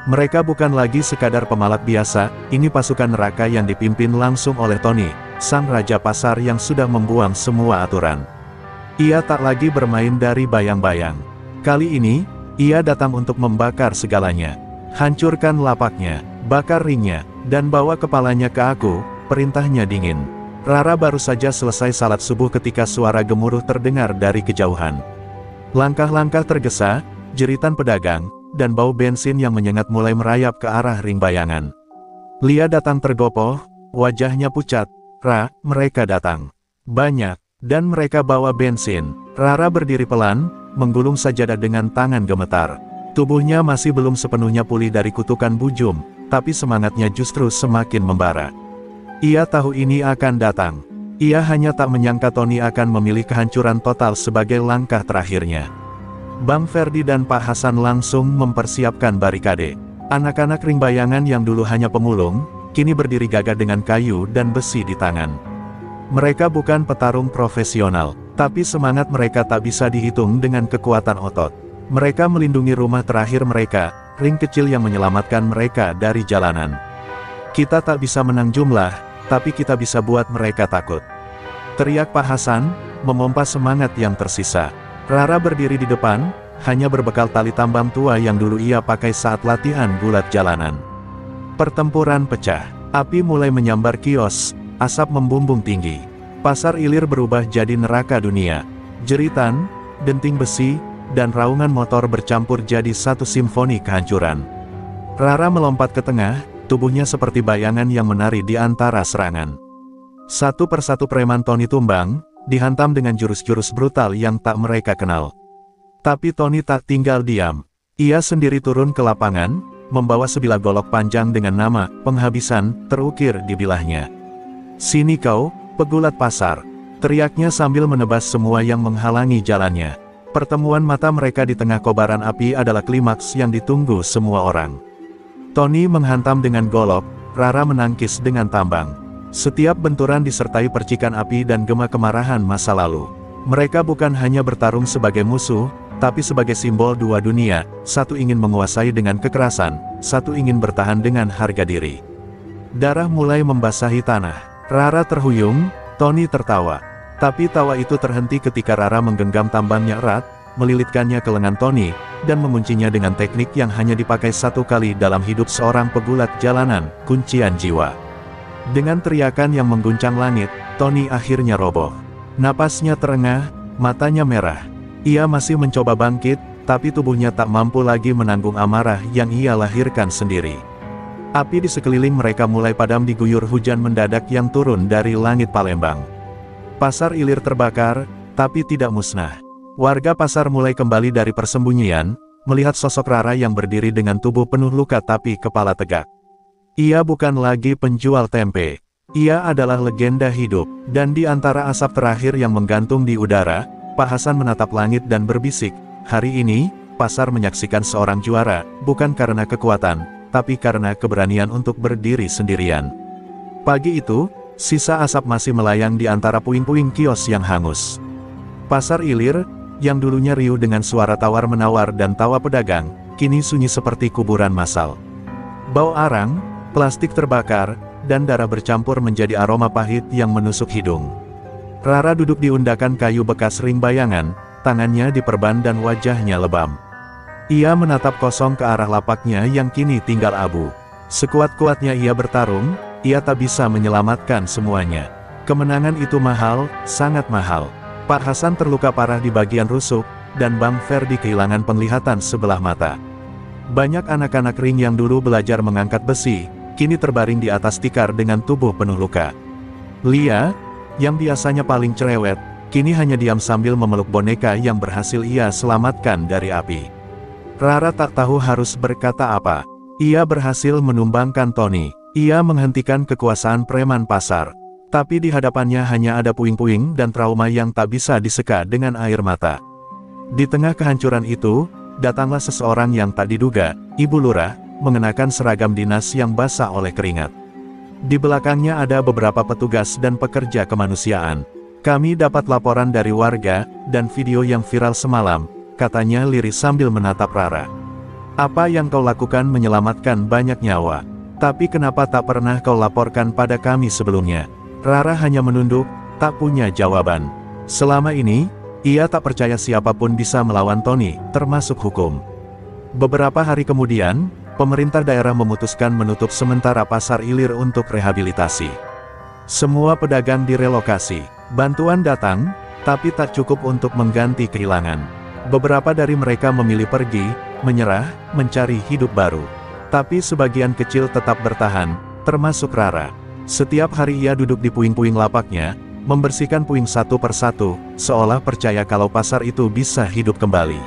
Mereka bukan lagi sekadar pemalak biasa, ini pasukan neraka yang dipimpin langsung oleh Tony, sang raja pasar yang sudah membuang semua aturan. Ia tak lagi bermain dari bayang-bayang. Kali ini, ia datang untuk membakar segalanya. Hancurkan lapaknya, bakar ringnya, dan bawa kepalanya ke aku, perintahnya dingin. Rara baru saja selesai salat subuh ketika suara gemuruh terdengar dari kejauhan. Langkah-langkah tergesa, jeritan pedagang, dan bau bensin yang menyengat mulai merayap ke arah ring bayangan. Lia datang tergopoh, wajahnya pucat. "Ra, mereka datang. Banyak, dan mereka bawa bensin." Rara berdiri pelan, menggulung sajadah dengan tangan gemetar. Tubuhnya masih belum sepenuhnya pulih dari kutukan bujum, tapi semangatnya justru semakin membara. Ia tahu ini akan datang. Ia hanya tak menyangka Tony akan memilih kehancuran total sebagai langkah terakhirnya. Bang Ferdi dan Pak Hasan langsung mempersiapkan barikade. Anak-anak ring bayangan yang dulu hanya pemulung, kini berdiri gagah dengan kayu dan besi di tangan. Mereka bukan petarung profesional, tapi semangat mereka tak bisa dihitung dengan kekuatan otot. Mereka melindungi rumah terakhir mereka, ring kecil yang menyelamatkan mereka dari jalanan. "Kita tak bisa menang jumlah, tapi kita bisa buat mereka takut," teriak Pak Hasan, memompa semangat yang tersisa. Rara berdiri di depan, hanya berbekal tali tambang tua yang dulu ia pakai saat latihan gulat jalanan. Pertempuran pecah, api mulai menyambar kios, asap membumbung tinggi. Pasar Ilir berubah jadi neraka dunia. Jeritan, denting besi, dan raungan motor bercampur jadi satu simfoni kehancuran. Rara melompat ke tengah, tubuhnya seperti bayangan yang menari di antara serangan. Satu persatu preman Tony tumbang, dihantam dengan jurus-jurus brutal yang tak mereka kenal. Tapi Tony tak tinggal diam. Ia sendiri turun ke lapangan, membawa sebilah golok panjang dengan nama "Penghabisan" terukir di bilahnya. "Sini kau, pegulat pasar!" teriaknya sambil menebas semua yang menghalangi jalannya. Pertemuan mata mereka di tengah kobaran api adalah klimaks yang ditunggu semua orang. Tony menghantam dengan golok, Rara menangkis dengan tambang. Setiap benturan disertai percikan api dan gema kemarahan masa lalu. Mereka bukan hanya bertarung sebagai musuh, tapi sebagai simbol dua dunia, satu ingin menguasai dengan kekerasan, satu ingin bertahan dengan harga diri. Darah mulai membasahi tanah. Rara terhuyung, Tony tertawa. Tapi tawa itu terhenti ketika Rara menggenggam tambangnya erat, melilitkannya ke lengan Tony, dan menguncinya dengan teknik yang hanya dipakai satu kali dalam hidup seorang pegulat jalanan, kuncian jiwa. Dengan teriakan yang mengguncang langit, Tony akhirnya roboh. Napasnya terengah, matanya merah. Ia masih mencoba bangkit, tapi tubuhnya tak mampu lagi menanggung amarah yang ia lahirkan sendiri. Api di sekeliling mereka mulai padam diguyur hujan mendadak yang turun dari langit Palembang. Pasar Ilir terbakar, tapi tidak musnah. Warga pasar mulai kembali dari persembunyian, melihat sosok Rara yang berdiri dengan tubuh penuh luka tapi kepala tegak. Ia bukan lagi penjual tempe. Ia adalah legenda hidup, dan di antara asap terakhir yang menggantung di udara, Pak Hasan menatap langit dan berbisik, "Hari ini, pasar menyaksikan seorang juara, bukan karena kekuatan, tapi karena keberanian untuk berdiri sendirian." Pagi itu, sisa asap masih melayang di antara puing-puing kios yang hangus. Pasar Ilir, yang dulunya riuh dengan suara tawar-menawar dan tawa pedagang, kini sunyi seperti kuburan massal. Bau arang, plastik terbakar, dan darah bercampur menjadi aroma pahit yang menusuk hidung. Rara duduk di undakan kayu bekas ring bayangan, tangannya diperban dan wajahnya lebam. Ia menatap kosong ke arah lapaknya yang kini tinggal abu. Sekuat-kuatnya ia bertarung, ia tak bisa menyelamatkan semuanya. Kemenangan itu mahal, sangat mahal. Pak Hasan terluka parah di bagian rusuk, dan Bang Ferdi kehilangan penglihatan sebelah mata. Banyak anak-anak ring yang dulu belajar mengangkat besi, kini terbaring di atas tikar dengan tubuh penuh luka. Lia, yang biasanya paling cerewet, kini hanya diam sambil memeluk boneka yang berhasil ia selamatkan dari api. Rara tak tahu harus berkata apa. Ia berhasil menumbangkan Tony. Ia menghentikan kekuasaan preman pasar. Tapi di hadapannya hanya ada puing-puing dan trauma yang tak bisa diseka dengan air mata. Di tengah kehancuran itu, datanglah seseorang yang tak diduga, Ibu Lurah, mengenakan seragam dinas yang basah oleh keringat. Di belakangnya ada beberapa petugas dan pekerja kemanusiaan. "Kami dapat laporan dari warga, dan video yang viral semalam," katanya lirih sambil menatap Rara. Apa yang kau lakukan menyelamatkan banyak nyawa. Tapi kenapa tak pernah kau laporkan pada kami sebelumnya? Rara hanya menunduk, tak punya jawaban. Selama ini, ia tak percaya siapapun bisa melawan Tony, termasuk hukum. Beberapa hari kemudian, pemerintah daerah memutuskan menutup sementara pasar Ilir untuk rehabilitasi. Semua pedagang direlokasi. Bantuan datang, tapi tak cukup untuk mengganti kehilangan. Beberapa dari mereka memilih pergi, menyerah, mencari hidup baru. Tapi sebagian kecil tetap bertahan, termasuk Rara. Setiap hari ia duduk di puing-puing lapaknya, membersihkan puing satu persatu, seolah percaya kalau pasar itu bisa hidup kembali.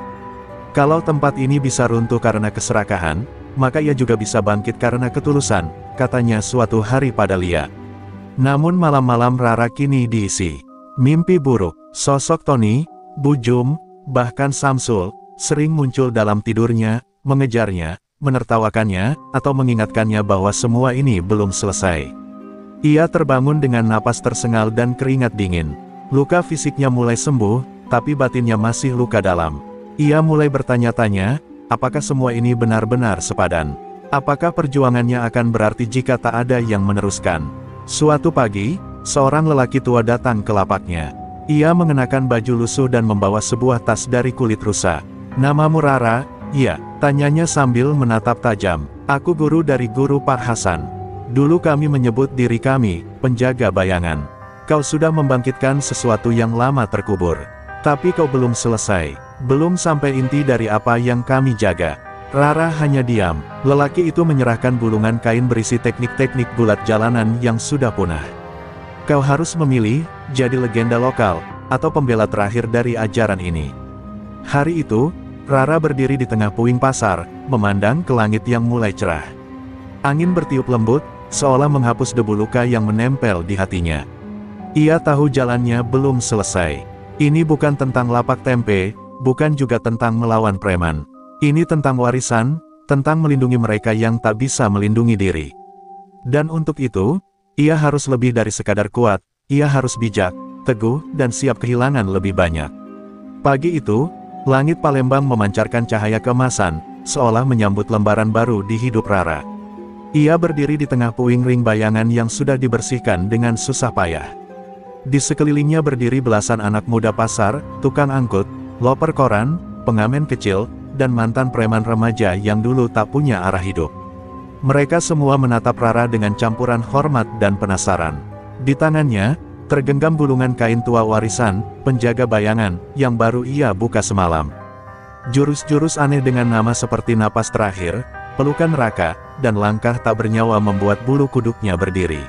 Kalau tempat ini bisa runtuh karena keserakahan, maka ia juga bisa bangkit karena ketulusan, katanya suatu hari pada Lia. Namun malam-malam Rara kini diisi mimpi buruk. Sosok Tony, Bujum, bahkan Samsul, sering muncul dalam tidurnya, mengejarnya, menertawakannya, atau mengingatkannya bahwa semua ini belum selesai. Ia terbangun dengan napas tersengal dan keringat dingin. Luka fisiknya mulai sembuh, tapi batinnya masih luka dalam. Ia mulai bertanya-tanya, apakah semua ini benar-benar sepadan? Apakah perjuangannya akan berarti jika tak ada yang meneruskan? Suatu pagi, seorang lelaki tua datang ke lapaknya. Ia mengenakan baju lusuh dan membawa sebuah tas dari kulit rusa. "Namamu Rara?" "Iya," tanyanya sambil menatap tajam. "Aku guru dari Guru Pak Hasan. Dulu kami menyebut diri kami, penjaga bayangan. Kau sudah membangkitkan sesuatu yang lama terkubur. Tapi kau belum selesai, belum sampai inti dari apa yang kami jaga." Rara hanya diam. Lelaki itu menyerahkan bulungan kain berisi teknik-teknik gulat jalanan yang sudah punah. "Kau harus memilih, jadi legenda lokal, atau pembela terakhir dari ajaran ini." Hari itu, Rara berdiri di tengah puing pasar, memandang ke langit yang mulai cerah. Angin bertiup lembut, seolah menghapus debu luka yang menempel di hatinya. Ia tahu jalannya belum selesai. Ini bukan tentang lapak tempe, bukan juga tentang melawan preman. Ini tentang warisan, tentang melindungi mereka yang tak bisa melindungi diri. Dan untuk itu, ia harus lebih dari sekadar kuat, ia harus bijak, teguh, dan siap kehilangan lebih banyak. Pagi itu, langit Palembang memancarkan cahaya keemasan, seolah menyambut lembaran baru di hidup Rara. Ia berdiri di tengah puing ring bayangan yang sudah dibersihkan dengan susah payah. Di sekelilingnya berdiri belasan anak muda pasar, tukang angkut, loper koran, pengamen kecil, dan mantan preman remaja yang dulu tak punya arah hidup. Mereka semua menatap Rara dengan campuran hormat dan penasaran. Di tangannya, tergenggam gulungan kain tua warisan, penjaga bayangan, yang baru ia buka semalam. Jurus-jurus aneh dengan nama seperti napas terakhir, pelukan neraka, dan langkah tak bernyawa membuat bulu kuduknya berdiri.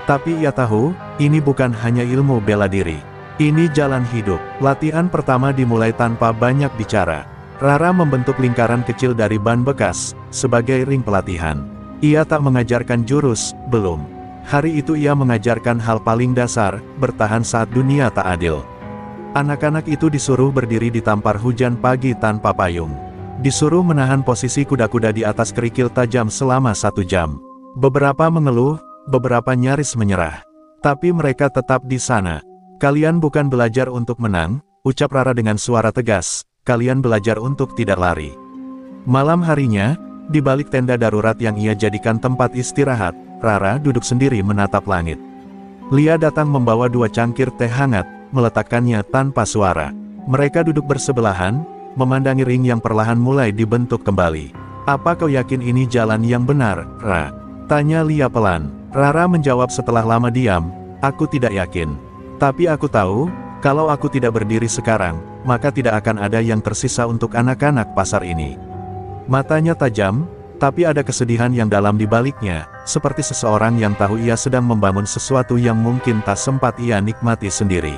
Tapi ia tahu, ini bukan hanya ilmu bela diri. Ini jalan hidup. Latihan pertama dimulai tanpa banyak bicara. Rara membentuk lingkaran kecil dari ban bekas, sebagai ring pelatihan. Ia tak mengajarkan jurus, belum. Hari itu ia mengajarkan hal paling dasar, bertahan saat dunia tak adil. Anak-anak itu disuruh berdiri di tampar hujan pagi tanpa payung. Disuruh menahan posisi kuda-kuda di atas kerikil tajam selama 1 jam. Beberapa mengeluh, beberapa nyaris menyerah. Tapi mereka tetap di sana. "Kalian bukan belajar untuk menang," ucap Rara dengan suara tegas. "Kalian belajar untuk tidak lari." Malam harinya, di balik tenda darurat yang ia jadikan tempat istirahat, Rara duduk sendiri menatap langit. Lia datang membawa 2 cangkir teh hangat, meletakkannya tanpa suara. Mereka duduk bersebelahan, memandangi ring yang perlahan mulai dibentuk kembali. "Apa kau yakin ini jalan yang benar, Ra?" tanya Lia pelan. Rara menjawab setelah lama diam, "Aku tidak yakin. Tapi aku tahu, kalau aku tidak berdiri sekarang, maka tidak akan ada yang tersisa untuk anak-anak pasar ini." Matanya tajam, tapi ada kesedihan yang dalam di baliknya, seperti seseorang yang tahu ia sedang membangun sesuatu yang mungkin tak sempat ia nikmati sendiri.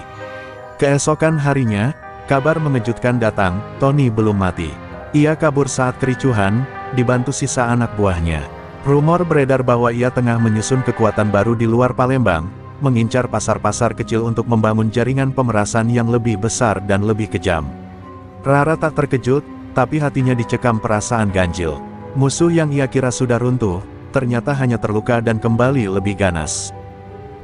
Keesokan harinya, kabar mengejutkan datang, Tony belum mati. Ia kabur saat kericuhan, dibantu sisa anak buahnya. Rumor beredar bahwa ia tengah menyusun kekuatan baru di luar Palembang, mengincar pasar-pasar kecil untuk membangun jaringan pemerasan yang lebih besar dan lebih kejam. Rara tak terkejut, tapi hatinya dicekam perasaan ganjil. Musuh yang ia kira sudah runtuh, ternyata hanya terluka dan kembali lebih ganas.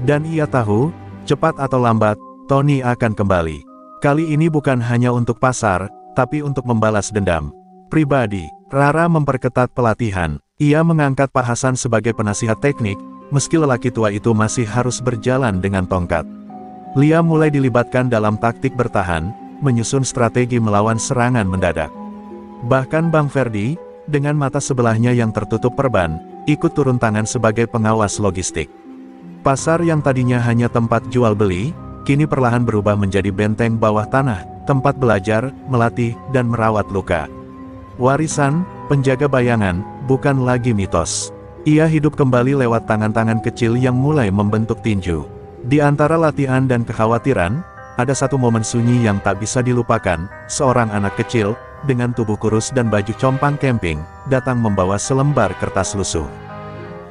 Dan ia tahu, cepat atau lambat, Tony akan kembali. Kali ini bukan hanya untuk pasar, tapi untuk membalas dendam pribadi. Rara memperketat pelatihan. Ia mengangkat Pak Hasan sebagai penasihat teknik, meski lelaki tua itu masih harus berjalan dengan tongkat. Lia mulai dilibatkan dalam taktik bertahan, menyusun strategi melawan serangan mendadak. Bahkan Bang Ferdi, dengan mata sebelahnya yang tertutup perban, ikut turun tangan sebagai pengawas logistik. Pasar yang tadinya hanya tempat jual beli, kini perlahan berubah menjadi benteng bawah tanah, tempat belajar, melatih, dan merawat luka. Warisan, penjaga bayangan, bukan lagi mitos. Ia hidup kembali lewat tangan-tangan kecil yang mulai membentuk tinju. Di antara latihan dan kekhawatiran, ada satu momen sunyi yang tak bisa dilupakan. Seorang anak kecil, dengan tubuh kurus dan baju compang camping, datang membawa selembar kertas lusuh.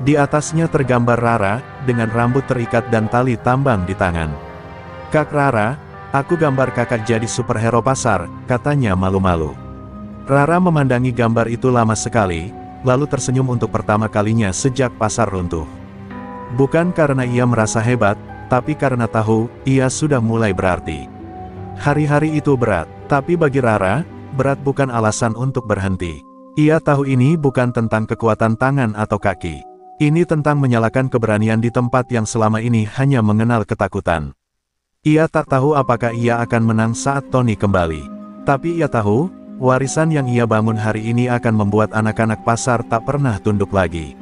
Di atasnya tergambar Rara, dengan rambut terikat dan tali tambang di tangan. "Kak Rara, aku gambar kakak jadi superhero pasar," katanya malu-malu. Rara memandangi gambar itu lama sekali, lalu tersenyum untuk pertama kalinya sejak pasar runtuh. Bukan karena ia merasa hebat, tapi karena tahu, ia sudah mulai berarti. Hari-hari itu berat, tapi bagi Rara, berat bukan alasan untuk berhenti. Ia tahu ini bukan tentang kekuatan tangan atau kaki. Ini tentang menyalakan keberanian di tempat yang selama ini hanya mengenal ketakutan. Ia tak tahu apakah ia akan menang saat Tony kembali. Tapi ia tahu, warisan yang ia bangun hari ini akan membuat anak-anak pasar tak pernah tunduk lagi.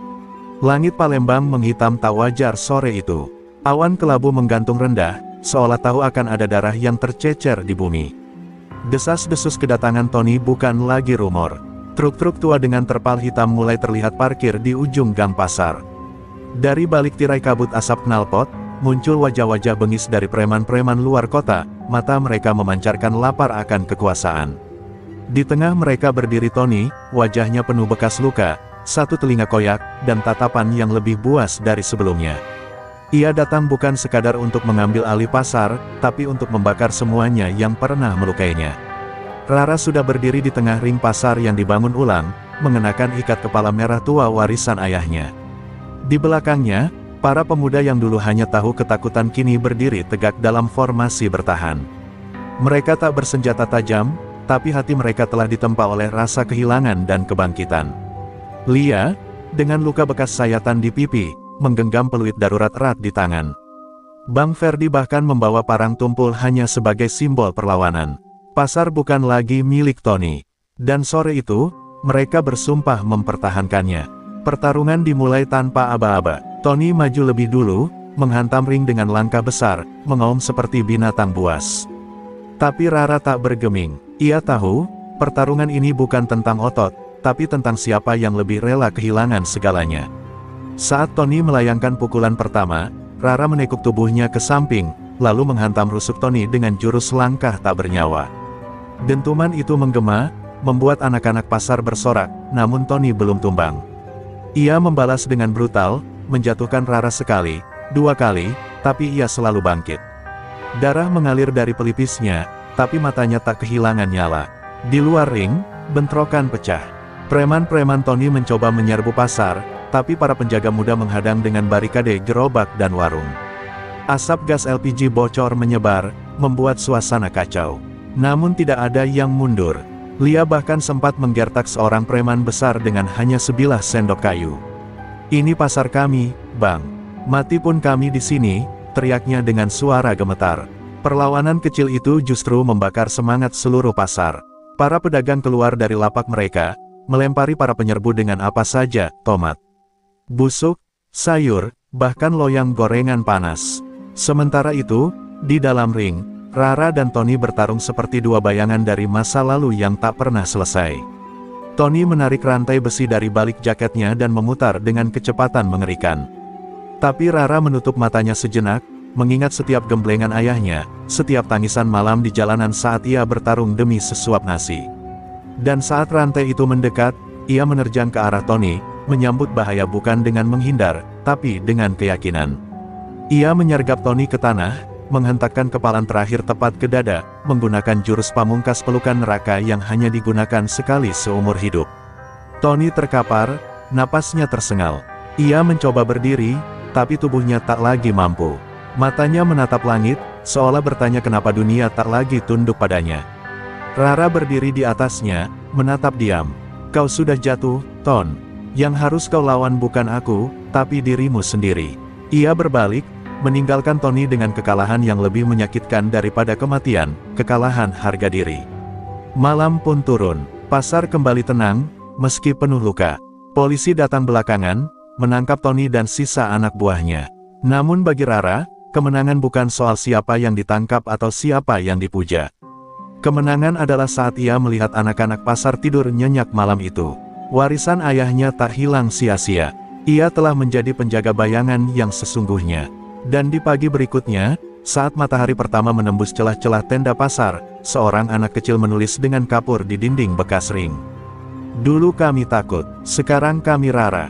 Langit Palembang menghitam tak wajar sore itu. Awan kelabu menggantung rendah, seolah tahu akan ada darah yang tercecer di bumi. Desas-desus kedatangan Tony bukan lagi rumor. Truk-truk tua dengan terpal hitam mulai terlihat parkir di ujung gang pasar. Dari balik tirai kabut asap knalpot, muncul wajah-wajah bengis dari preman-preman luar kota, mata mereka memancarkan lapar akan kekuasaan. Di tengah mereka berdiri Tony, wajahnya penuh bekas luka, satu telinga koyak, dan tatapan yang lebih buas dari sebelumnya. Ia datang bukan sekadar untuk mengambil alih pasar, tapi untuk membakar semuanya yang pernah melukainya. Rara sudah berdiri di tengah ring pasar yang dibangun ulang, mengenakan ikat kepala merah tua warisan ayahnya. Di belakangnya, para pemuda yang dulu hanya tahu ketakutan kini berdiri tegak dalam formasi bertahan. Mereka tak bersenjata tajam, tapi hati mereka telah ditempa oleh rasa kehilangan dan kebangkitan. Lia, dengan luka bekas sayatan di pipi, menggenggam peluit darurat erat di tangan. Bang Ferdi bahkan membawa parang tumpul hanya sebagai simbol perlawanan. Pasar bukan lagi milik Tony. Dan sore itu, mereka bersumpah mempertahankannya. Pertarungan dimulai tanpa aba-aba. Tony maju lebih dulu, menghantam ring dengan langkah besar, mengaum seperti binatang buas. Tapi Rara tak bergeming. Ia tahu, pertarungan ini bukan tentang otot, tapi tentang siapa yang lebih rela kehilangan segalanya. Saat Tony melayangkan pukulan pertama, Rara menekuk tubuhnya ke samping, lalu menghantam rusuk Tony dengan jurus langkah tak bernyawa. Dentuman itu menggema, membuat anak-anak pasar bersorak, namun Tony belum tumbang. Ia membalas dengan brutal, menjatuhkan Rara sekali, dua kali, tapi ia selalu bangkit. Darah mengalir dari pelipisnya, tapi matanya tak kehilangan nyala. Di luar ring, bentrokan pecah. Preman-preman Tony mencoba menyerbu pasar, tapi para penjaga muda menghadang dengan barikade gerobak dan warung. Asap gas LPG bocor menyebar, membuat suasana kacau. Namun tidak ada yang mundur. Lia bahkan sempat menggertak seorang preman besar dengan hanya sebilah sendok kayu. "Ini pasar kami, Bang. Mati pun kami di sini," teriaknya dengan suara gemetar. Perlawanan kecil itu justru membakar semangat seluruh pasar. Para pedagang keluar dari lapak mereka, melempari para penyerbu dengan apa saja, tomat, busuk, sayur, bahkan loyang gorengan panas. Sementara itu, di dalam ring, Rara dan Tony bertarung seperti dua bayangan dari masa lalu yang tak pernah selesai. Tony menarik rantai besi dari balik jaketnya dan memutar dengan kecepatan mengerikan. Tapi Rara menutup matanya sejenak, mengingat setiap gemblengan ayahnya, setiap tangisan malam di jalanan saat ia bertarung demi sesuap nasi. Dan saat rantai itu mendekat, ia menerjang ke arah Tony, menyambut bahaya bukan dengan menghindar, tapi dengan keyakinan. Ia menyergap Tony ke tanah, menghentakkan kepalan terakhir tepat ke dada, menggunakan jurus pamungkas pelukan neraka yang hanya digunakan sekali seumur hidup. Tony terkapar, napasnya tersengal. Ia mencoba berdiri, tapi tubuhnya tak lagi mampu. Matanya menatap langit, seolah bertanya kenapa dunia tak lagi tunduk padanya. Rara berdiri di atasnya, menatap diam. Kau sudah jatuh, Ton. Yang harus kau lawan bukan aku, tapi dirimu sendiri. Ia berbalik, meninggalkan Tony dengan kekalahan yang lebih menyakitkan daripada kematian, kekalahan harga diri. Malam pun turun, pasar kembali tenang, meski penuh luka. Polisi datang belakangan, menangkap Tony dan sisa anak buahnya. Namun bagi Rara, kemenangan bukan soal siapa yang ditangkap atau siapa yang dipuja. Kemenangan adalah saat ia melihat anak-anak pasar tidur nyenyak malam itu. Warisan ayahnya tak hilang sia-sia. Ia telah menjadi penjaga bayangan yang sesungguhnya. Dan di pagi berikutnya, saat matahari pertama menembus celah-celah tenda pasar, seorang anak kecil menulis dengan kapur di dinding bekas ring. Dulu kami takut, sekarang kami Rara.